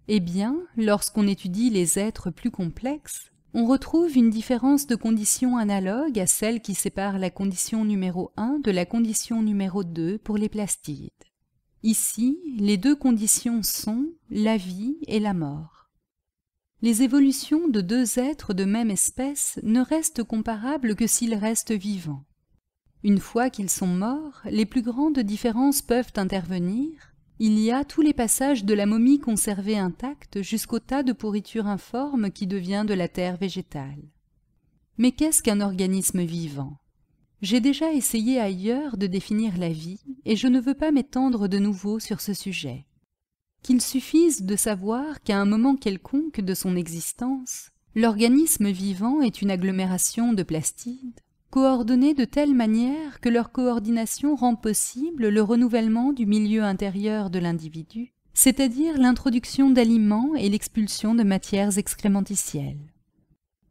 Eh bien, lorsqu'on étudie les êtres plus complexes, on retrouve une différence de conditions analogue à celle qui sépare la condition numéro 1 de la condition numéro 2 pour les plastides. Ici, les deux conditions sont la vie et la mort. Les évolutions de deux êtres de même espèce ne restent comparables que s'ils restent vivants. Une fois qu'ils sont morts, les plus grandes différences peuvent intervenir. Il y a tous les passages de la momie conservée intacte jusqu'au tas de pourriture informe qui devient de la terre végétale. Mais qu'est-ce qu'un organisme vivant? J'ai déjà essayé ailleurs de définir la vie et je ne veux pas m'étendre de nouveau sur ce sujet. Qu'il suffise de savoir qu'à un moment quelconque de son existence, l'organisme vivant est une agglomération de plastides, coordonnés de telle manière que leur coordination rend possible le renouvellement du milieu intérieur de l'individu, c'est-à-dire l'introduction d'aliments et l'expulsion de matières excrémentitielles.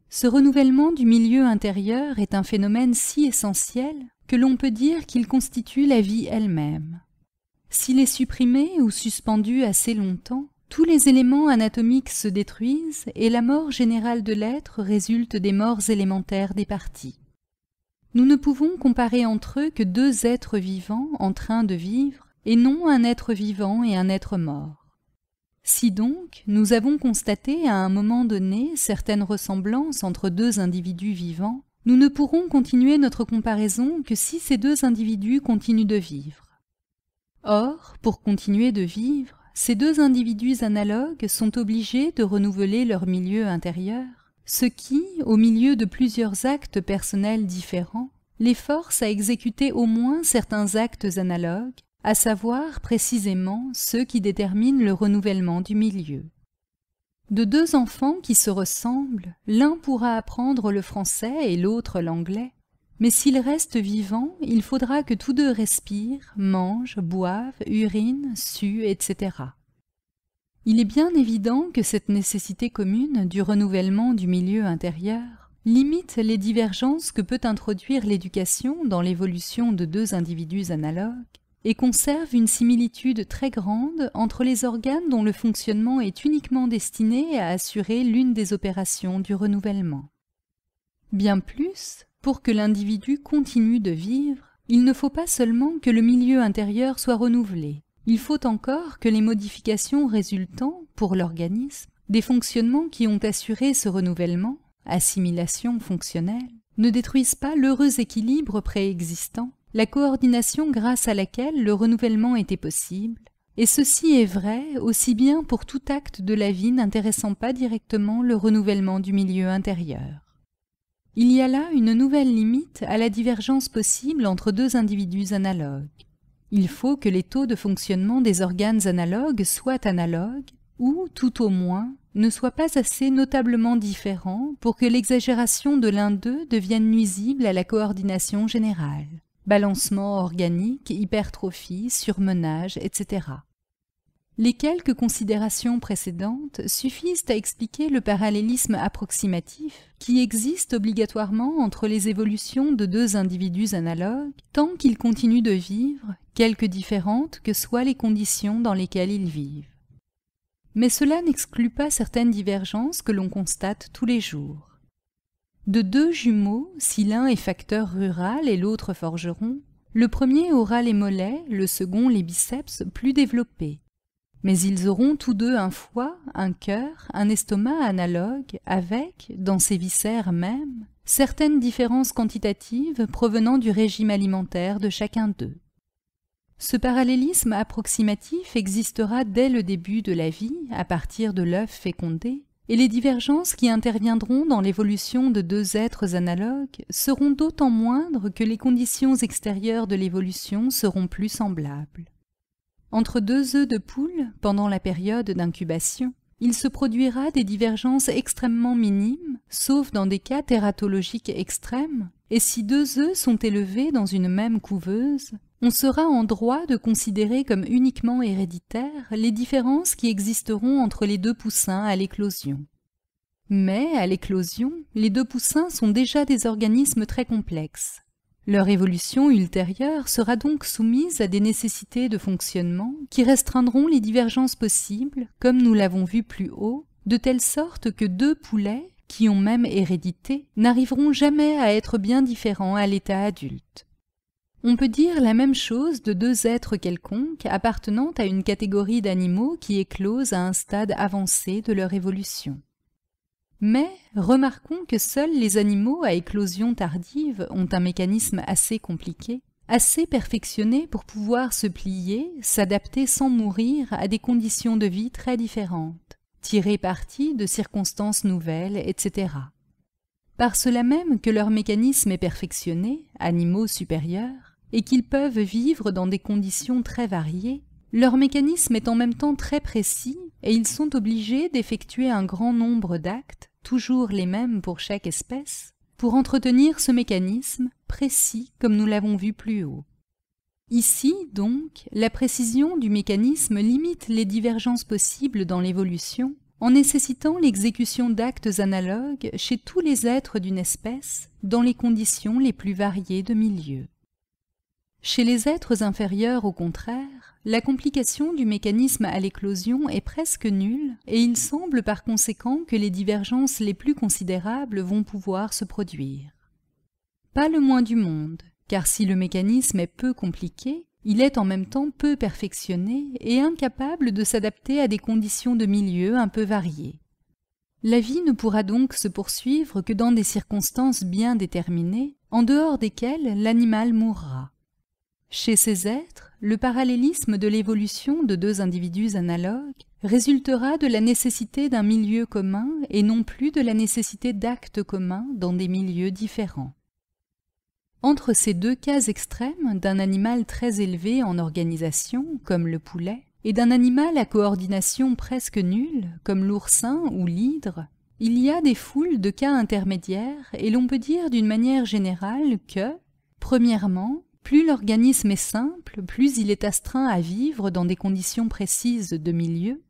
Ce renouvellement du milieu intérieur est un phénomène si essentiel que l'on peut dire qu'il constitue la vie elle-même. S'il est supprimé ou suspendu assez longtemps, tous les éléments anatomiques se détruisent et la mort générale de l'être résulte des morts élémentaires des parties. Nous ne pouvons comparer entre eux que deux êtres vivants en train de vivre, et non un être vivant et un être mort. Si donc, nous avons constaté à un moment donné certaines ressemblances entre deux individus vivants, nous ne pourrons continuer notre comparaison que si ces deux individus continuent de vivre. Or, pour continuer de vivre, ces deux individus analogues sont obligés de renouveler leur milieu intérieur, ce qui, au milieu de plusieurs actes personnels différents, les force à exécuter au moins certains actes analogues, à savoir précisément ceux qui déterminent le renouvellement du milieu. De deux enfants qui se ressemblent, l'un pourra apprendre le français et l'autre l'anglais, mais s'ils restent vivants, il faudra que tous deux respirent, mangent, boivent, urinent, suent, etc. Il est bien évident que cette nécessité commune du renouvellement du milieu intérieur limite les divergences que peut introduire l'éducation dans l'évolution de deux individus analogues et conserve une similitude très grande entre les organes dont le fonctionnement est uniquement destiné à assurer l'une des opérations du renouvellement. Bien plus, pour que l'individu continue de vivre, il ne faut pas seulement que le milieu intérieur soit renouvelé, il faut encore que les modifications résultant, pour l'organisme, des fonctionnements qui ont assuré ce renouvellement, assimilation fonctionnelle, ne détruisent pas l'heureux équilibre préexistant, la coordination grâce à laquelle le renouvellement était possible, et ceci est vrai aussi bien pour tout acte de la vie n'intéressant pas directement le renouvellement du milieu intérieur. Il y a là une nouvelle limite à la divergence possible entre deux individus analogues. Il faut que les taux de fonctionnement des organes analogues soient analogues, ou, tout au moins, ne soient pas assez notablement différents pour que l'exagération de l'un d'eux devienne nuisible à la coordination générale. Balancement organique, hypertrophie, surmenage, etc. Les quelques considérations précédentes suffisent à expliquer le parallélisme approximatif qui existe obligatoirement entre les évolutions de deux individus analogues tant qu'ils continuent de vivre, quelque différentes que soient les conditions dans lesquelles ils vivent. Mais cela n'exclut pas certaines divergences que l'on constate tous les jours. De deux jumeaux, si l'un est facteur rural et l'autre forgeron, le premier aura les mollets, le second les biceps plus développés. Mais ils auront tous deux un foie, un cœur, un estomac analogue avec, dans ces viscères mêmes, certaines différences quantitatives provenant du régime alimentaire de chacun d'eux. Ce parallélisme approximatif existera dès le début de la vie, à partir de l'œuf fécondé, et les divergences qui interviendront dans l'évolution de deux êtres analogues seront d'autant moindres que les conditions extérieures de l'évolution seront plus semblables. Entre deux œufs de poule, pendant la période d'incubation, il se produira des divergences extrêmement minimes, sauf dans des cas tératologiques extrêmes, et si deux œufs sont élevés dans une même couveuse, on sera en droit de considérer comme uniquement héréditaires les différences qui existeront entre les deux poussins à l'éclosion. Mais, à l'éclosion, les deux poussins sont déjà des organismes très complexes. Leur évolution ultérieure sera donc soumise à des nécessités de fonctionnement qui restreindront les divergences possibles, comme nous l'avons vu plus haut, de telle sorte que deux poulets, qui ont même hérédité, n'arriveront jamais à être bien différents à l'état adulte. On peut dire la même chose de deux êtres quelconques appartenant à une catégorie d'animaux qui éclosent à un stade avancé de leur évolution. Mais remarquons que seuls les animaux à éclosion tardive ont un mécanisme assez compliqué, assez perfectionné pour pouvoir se plier, s'adapter sans mourir à des conditions de vie très différentes, tirer parti de circonstances nouvelles, etc. Par cela même que leur mécanisme est perfectionné, animaux supérieurs, et qu'ils peuvent vivre dans des conditions très variées, leur mécanisme est en même temps très précis et ils sont obligés d'effectuer un grand nombre d'actes, toujours les mêmes pour chaque espèce, pour entretenir ce mécanisme précis comme nous l'avons vu plus haut. Ici, donc, la précision du mécanisme limite les divergences possibles dans l'évolution en nécessitant l'exécution d'actes analogues chez tous les êtres d'une espèce dans les conditions les plus variées de milieu. Chez les êtres inférieurs, au contraire, la complication du mécanisme à l'éclosion est presque nulle et il semble par conséquent que les divergences les plus considérables vont pouvoir se produire. Pas le moins du monde, car si le mécanisme est peu compliqué, il est en même temps peu perfectionné et incapable de s'adapter à des conditions de milieu un peu variées. La vie ne pourra donc se poursuivre que dans des circonstances bien déterminées, en dehors desquelles l'animal mourra. Chez ces êtres, le parallélisme de l'évolution de deux individus analogues résultera de la nécessité d'un milieu commun et non plus de la nécessité d'actes communs dans des milieux différents. Entre ces deux cas extrêmes d'un animal très élevé en organisation, comme le poulet, et d'un animal à coordination presque nulle, comme l'oursin ou l'hydre, il y a des foules de cas intermédiaires et l'on peut dire d'une manière générale que, premièrement, plus l'organisme est simple, plus il est astreint à vivre dans des conditions précises de milieu.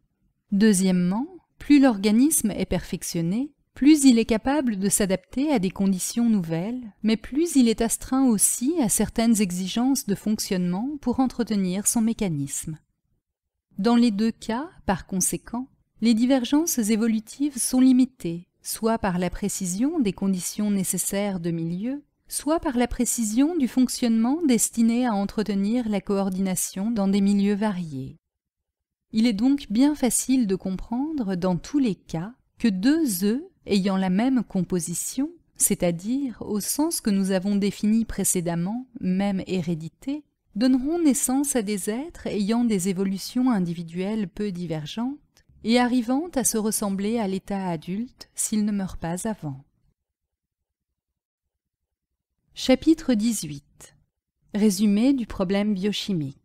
Deuxièmement, plus l'organisme est perfectionné, Plus il est capable de s'adapter à des conditions nouvelles, mais plus il est astreint aussi à certaines exigences de fonctionnement pour entretenir son mécanisme. Dans les deux cas, par conséquent, les divergences évolutives sont limitées, soit par la précision des conditions nécessaires de milieu, soit par la précision du fonctionnement destiné à entretenir la coordination dans des milieux variés. Il est donc bien facile de comprendre, dans tous les cas, que deux œufs ayant la même composition, c'est-à-dire, au sens que nous avons défini précédemment, même hérédité, donneront naissance à des êtres ayant des évolutions individuelles peu divergentes et arrivant à se ressembler à l'état adulte s'ils ne meurent pas avant. Chapitre 18. Résumé du problème biochimique.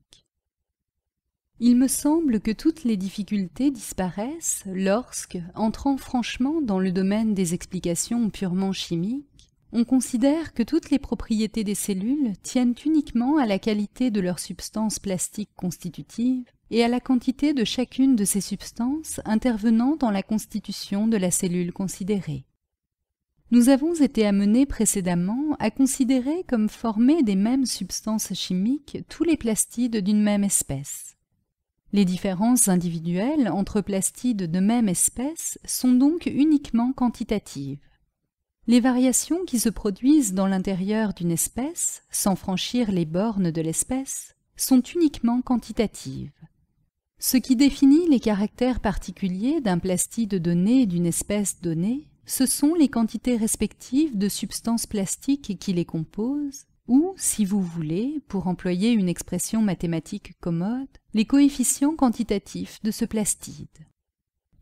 Il me semble que toutes les difficultés disparaissent lorsque, entrant franchement dans le domaine des explications purement chimiques, on considère que toutes les propriétés des cellules tiennent uniquement à la qualité de leurs substances plastiques constitutives et à la quantité de chacune de ces substances intervenant dans la constitution de la cellule considérée. Nous avons été amenés précédemment à considérer comme formés des mêmes substances chimiques tous les plastides d'une même espèce. Les différences individuelles entre plastides de même espèce sont donc uniquement quantitatives. Les variations qui se produisent dans l'intérieur d'une espèce, sans franchir les bornes de l'espèce, sont uniquement quantitatives. Ce qui définit les caractères particuliers d'un plastide donné et d'une espèce donnée, ce sont les quantités respectives de substances plastiques qui les composent, ou, si vous voulez, pour employer une expression mathématique commode, les coefficients quantitatifs de ce plastide.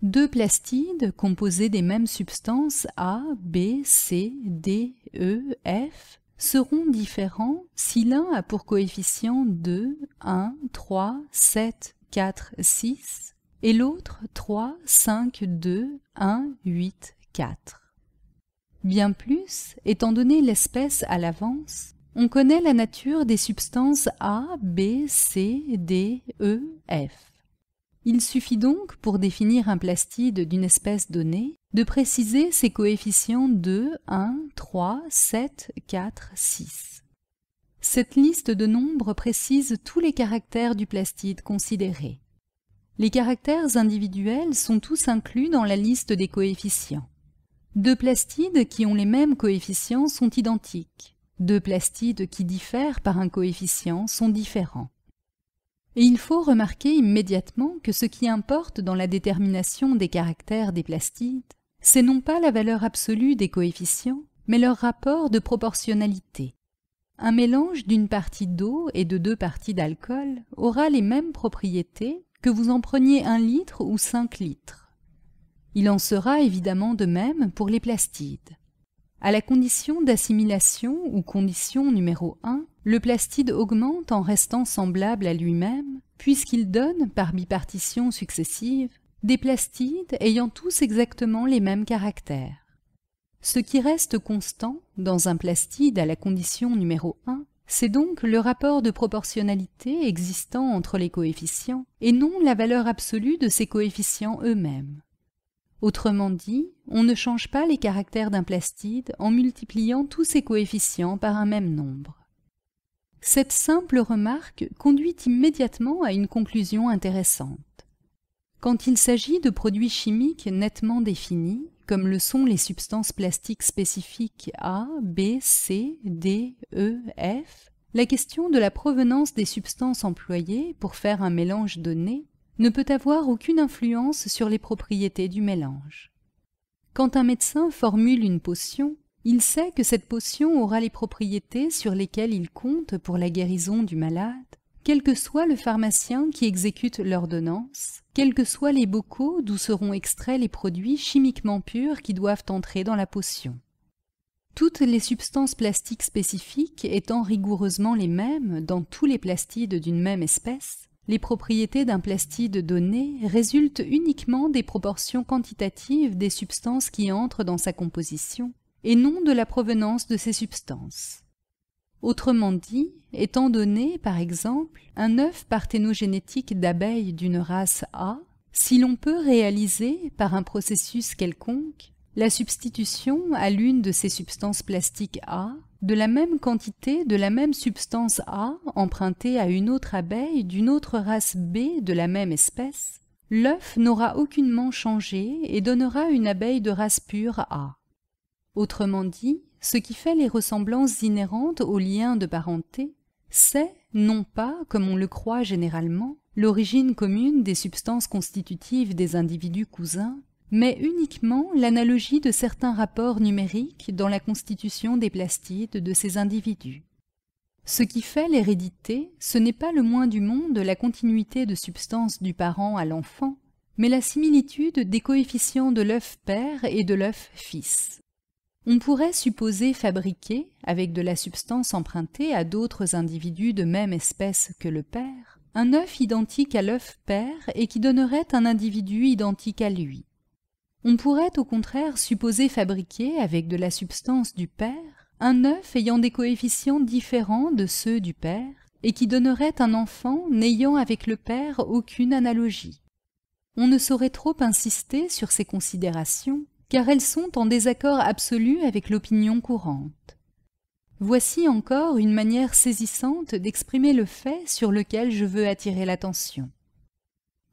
Deux plastides composés des mêmes substances A, B, C, D, E, F seront différents si l'un a pour coefficient 2, 1, 3, 7, 4, 6 et l'autre 3, 5, 2, 1, 8, 4. Bien plus, étant donné l'espèce à l'avance, on connaît la nature des substances A, B, C, D, E, F. Il suffit donc, pour définir un plastide d'une espèce donnée, de préciser ses coefficients 2, 1, 3, 7, 4, 6. Cette liste de nombres précise tous les caractères du plastide considéré. Les caractères individuels sont tous inclus dans la liste des coefficients. Deux plastides qui ont les mêmes coefficients sont identiques. Deux plastides qui diffèrent par un coefficient sont différents. Et il faut remarquer immédiatement que ce qui importe dans la détermination des caractères des plastides, c'est non pas la valeur absolue des coefficients, mais leur rapport de proportionnalité. Un mélange d'une partie d'eau et de deux parties d'alcool aura les mêmes propriétés que vous en preniez 1 litre ou 5 litres. Il en sera évidemment de même pour les plastides. À la condition d'assimilation ou condition numéro 1, le plastide augmente en restant semblable à lui-même, puisqu'il donne, par bipartition successive, des plastides ayant tous exactement les mêmes caractères. Ce qui reste constant dans un plastide à la condition numéro 1, c'est donc le rapport de proportionnalité existant entre les coefficients, et non la valeur absolue de ces coefficients eux-mêmes. Autrement dit, on ne change pas les caractères d'un plastide en multipliant tous ses coefficients par un même nombre. Cette simple remarque conduit immédiatement à une conclusion intéressante. Quand il s'agit de produits chimiques nettement définis, comme le sont les substances plastiques spécifiques A, B, C, D, E, F, la question de la provenance des substances employées pour faire un mélange donné ne peut avoir aucune influence sur les propriétés du mélange. Quand un médecin formule une potion, il sait que cette potion aura les propriétés sur lesquelles il compte pour la guérison du malade, quel que soit le pharmacien qui exécute l'ordonnance, quels que soient les bocaux d'où seront extraits les produits chimiquement purs qui doivent entrer dans la potion. Toutes les substances plastiques spécifiques étant rigoureusement les mêmes dans tous les plastides d'une même espèce, les propriétés d'un plastide donné résultent uniquement des proportions quantitatives des substances qui entrent dans sa composition, et non de la provenance de ces substances. Autrement dit, étant donné, par exemple, un œuf parthénogénétique d'abeilles d'une race A, si l'on peut réaliser, par un processus quelconque, la substitution à l'une de ces substances plastiques A de la même quantité de la même substance A empruntée à une autre abeille d'une autre race B de la même espèce, l'œuf n'aura aucunement changé et donnera une abeille de race pure A. Autrement dit, ce qui fait les ressemblances inhérentes aux liens de parenté, c'est, non pas, comme on le croit généralement, l'origine commune des substances constitutives des individus cousins, mais uniquement l'analogie de certains rapports numériques dans la constitution des plastides de ces individus. Ce qui fait l'hérédité, ce n'est pas le moins du monde la continuité de substance du parent à l'enfant, mais la similitude des coefficients de l'œuf père et de l'œuf fils. On pourrait supposer fabriquer, avec de la substance empruntée à d'autres individus de même espèce que le père, un œuf identique à l'œuf père et qui donnerait un individu identique à lui. On pourrait au contraire supposer fabriquer, avec de la substance du père, un œuf ayant des coefficients différents de ceux du père et qui donnerait un enfant n'ayant avec le père aucune analogie. On ne saurait trop insister sur ces considérations, car elles sont en désaccord absolu avec l'opinion courante. Voici encore une manière saisissante d'exprimer le fait sur lequel je veux attirer l'attention.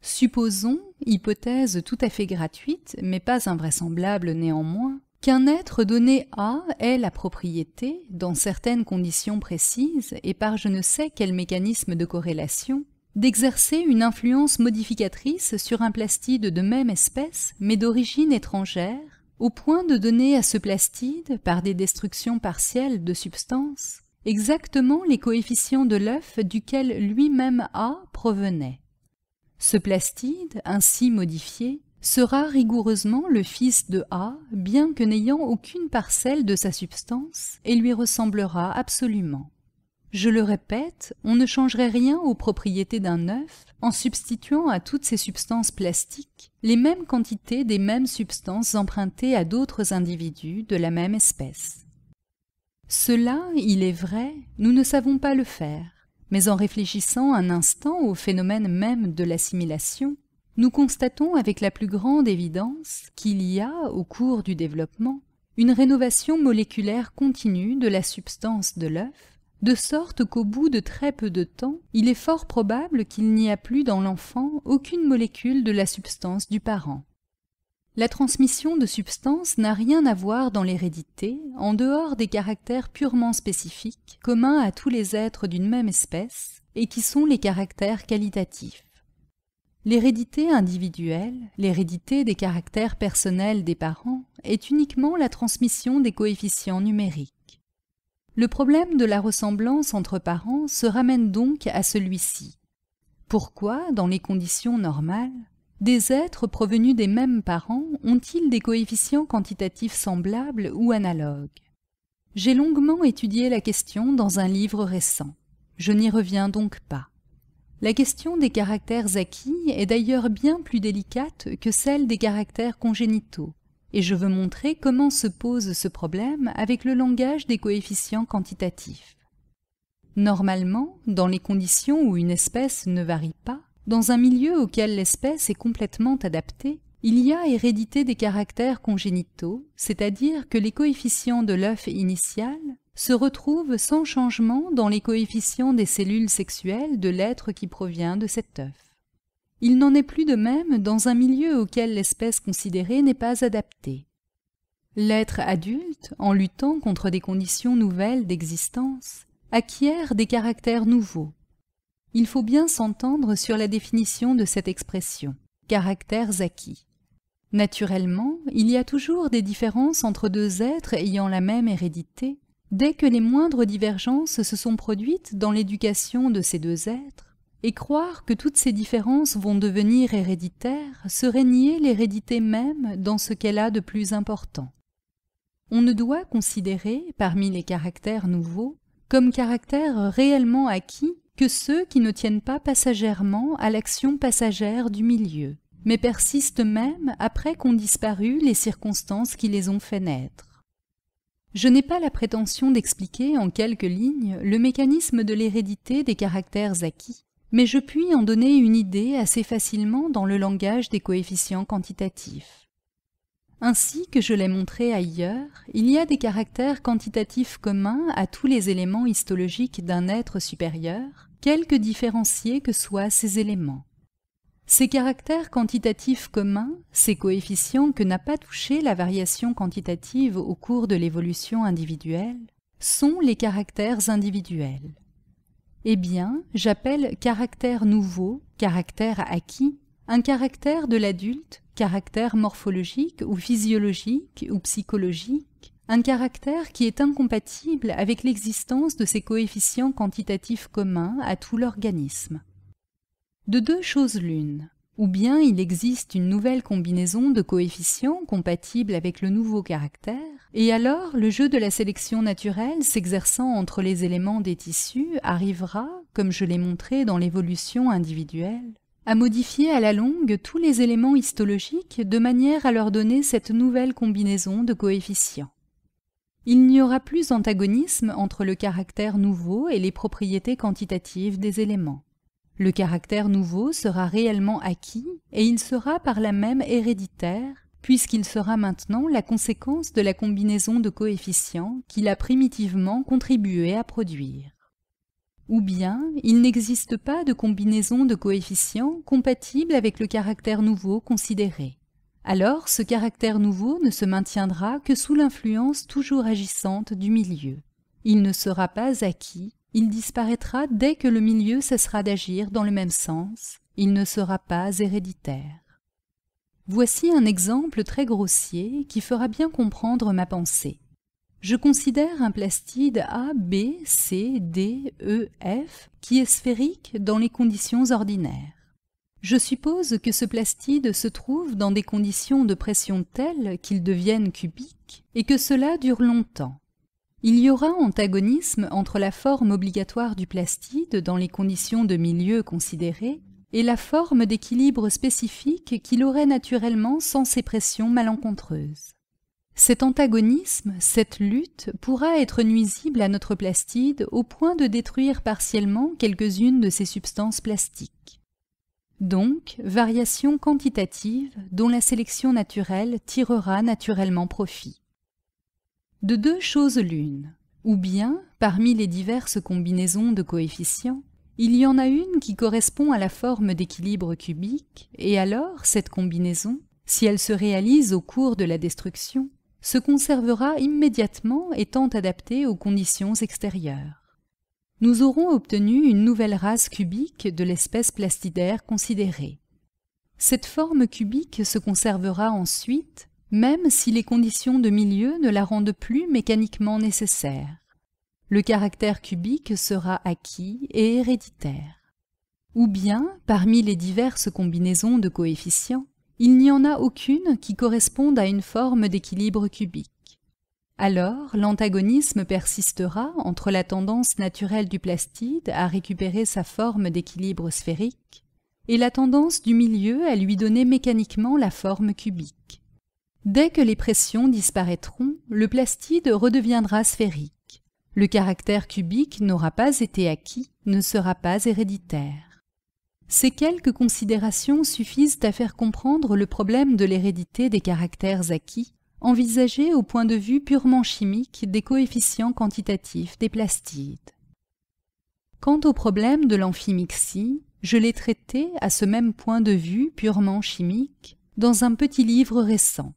Supposons, hypothèse tout à fait gratuite, mais pas invraisemblable néanmoins, qu'un être donné A ait la propriété, dans certaines conditions précises et par je ne sais quel mécanisme de corrélation, d'exercer une influence modificatrice sur un plastide de même espèce, mais d'origine étrangère, au point de donner à ce plastide, par des destructions partielles de substances, exactement les coefficients de l'œuf duquel lui-même A provenait. Ce plastide, ainsi modifié, sera rigoureusement le fils de A, bien que n'ayant aucune parcelle de sa substance, et lui ressemblera absolument. Je le répète, on ne changerait rien aux propriétés d'un œuf en substituant à toutes ces substances plastiques les mêmes quantités des mêmes substances empruntées à d'autres individus de la même espèce. Cela, il est vrai, nous ne savons pas le faire, mais en réfléchissant un instant au phénomène même de l'assimilation, nous constatons avec la plus grande évidence qu'il y a, au cours du développement, une rénovation moléculaire continue de la substance de l'œuf, de sorte qu'au bout de très peu de temps, il est fort probable qu'il n'y a plus dans l'enfant aucune molécule de la substance du parent. La transmission de substances n'a rien à voir dans l'hérédité, en dehors des caractères purement spécifiques, communs à tous les êtres d'une même espèce, et qui sont les caractères qualitatifs. L'hérédité individuelle, l'hérédité des caractères personnels des parents, est uniquement la transmission des coefficients numériques. Le problème de la ressemblance entre parents se ramène donc à celui-ci. Pourquoi, dans les conditions normales, des êtres provenus des mêmes parents ont-ils des coefficients quantitatifs semblables ou analogues? J'ai longuement étudié la question dans un livre récent. Je n'y reviens donc pas. La question des caractères acquis est d'ailleurs bien plus délicate que celle des caractères congénitaux, et je veux montrer comment se pose ce problème avec le langage des coefficients quantitatifs. Normalement, dans les conditions où une espèce ne varie pas, dans un milieu auquel l'espèce est complètement adaptée, il y a hérédité des caractères congénitaux, c'est-à-dire que les coefficients de l'œuf initial se retrouvent sans changement dans les coefficients des cellules sexuelles de l'être qui provient de cet œuf. Il n'en est plus de même dans un milieu auquel l'espèce considérée n'est pas adaptée. L'être adulte, en luttant contre des conditions nouvelles d'existence, acquiert des caractères nouveaux. Il faut bien s'entendre sur la définition de cette expression, caractères acquis. Naturellement, il y a toujours des différences entre deux êtres ayant la même hérédité, dès que les moindres divergences se sont produites dans l'éducation de ces deux êtres, et croire que toutes ces différences vont devenir héréditaires serait nier l'hérédité même dans ce qu'elle a de plus important. On ne doit considérer, parmi les caractères nouveaux, comme caractères réellement acquis que ceux qui ne tiennent pas passagèrement à l'action passagère du milieu, mais persistent même après qu'ont disparu les circonstances qui les ont fait naître. Je n'ai pas la prétention d'expliquer en quelques lignes le mécanisme de l'hérédité des caractères acquis, mais je puis en donner une idée assez facilement dans le langage des coefficients quantitatifs. Ainsi que je l'ai montré ailleurs, il y a des caractères quantitatifs communs à tous les éléments histologiques d'un être supérieur, quelque différenciés que soient ces éléments. Ces caractères quantitatifs communs, ces coefficients que n'a pas touché la variation quantitative au cours de l'évolution individuelle, sont les caractères individuels. Eh bien, j'appelle caractère nouveau, caractère acquis, un caractère de l'adulte, caractère morphologique ou physiologique ou psychologique, un caractère qui est incompatible avec l'existence de ces coefficients quantitatifs communs à tout l'organisme. De deux choses l'une, ou bien il existe une nouvelle combinaison de coefficients compatibles avec le nouveau caractère, et alors le jeu de la sélection naturelle s'exerçant entre les éléments des tissus arrivera, comme je l'ai montré dans l'évolution individuelle, à modifier à la longue tous les éléments histologiques de manière à leur donner cette nouvelle combinaison de coefficients. Il n'y aura plus d'antagonisme entre le caractère nouveau et les propriétés quantitatives des éléments. Le caractère nouveau sera réellement acquis et il sera par là même héréditaire, puisqu'il sera maintenant la conséquence de la combinaison de coefficients qu'il a primitivement contribué à produire. Ou bien, il n'existe pas de combinaison de coefficients compatible avec le caractère nouveau considéré. Alors, ce caractère nouveau ne se maintiendra que sous l'influence toujours agissante du milieu. Il ne sera pas acquis, il disparaîtra dès que le milieu cessera d'agir dans le même sens, il ne sera pas héréditaire. Voici un exemple très grossier qui fera bien comprendre ma pensée. Je considère un plastide A, B, C, D, E, F qui est sphérique dans les conditions ordinaires. Je suppose que ce plastide se trouve dans des conditions de pression telles qu'il devienne cubique et que cela dure longtemps. Il y aura antagonisme entre la forme obligatoire du plastide dans les conditions de milieu considérées et la forme d'équilibre spécifique qu'il aurait naturellement sans ces pressions malencontreuses. Cet antagonisme, cette lutte, pourra être nuisible à notre plastide au point de détruire partiellement quelques-unes de ses substances plastiques. Donc, variation quantitative dont la sélection naturelle tirera naturellement profit. De deux choses l'une, ou bien, parmi les diverses combinaisons de coefficients, il y en a une qui correspond à la forme d'équilibre cubique, et alors cette combinaison, si elle se réalise au cours de la destruction, se conservera immédiatement étant adaptée aux conditions extérieures. Nous aurons obtenu une nouvelle race cubique de l'espèce plastidaire considérée. Cette forme cubique se conservera ensuite, même si les conditions de milieu ne la rendent plus mécaniquement nécessaire. Le caractère cubique sera acquis et héréditaire. Ou bien, parmi les diverses combinaisons de coefficients, il n'y en a aucune qui corresponde à une forme d'équilibre cubique. Alors, l'antagonisme persistera entre la tendance naturelle du plastide à récupérer sa forme d'équilibre sphérique et la tendance du milieu à lui donner mécaniquement la forme cubique. Dès que les pressions disparaîtront, le plastide redeviendra sphérique. Le caractère cubique n'aura pas été acquis, ne sera pas héréditaire. Ces quelques considérations suffisent à faire comprendre le problème de l'hérédité des caractères acquis, envisagé au point de vue purement chimique des coefficients quantitatifs des plastides. Quant au problème de l'amphimixie, je l'ai traité à ce même point de vue purement chimique dans un petit livre récent.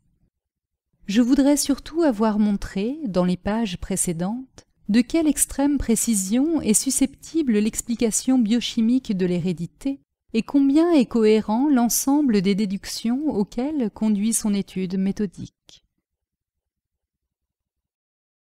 Je voudrais surtout avoir montré, dans les pages précédentes, de quelle extrême précision est susceptible l'explication biochimique de l'hérédité et combien est cohérent l'ensemble des déductions auxquelles conduit son étude méthodique.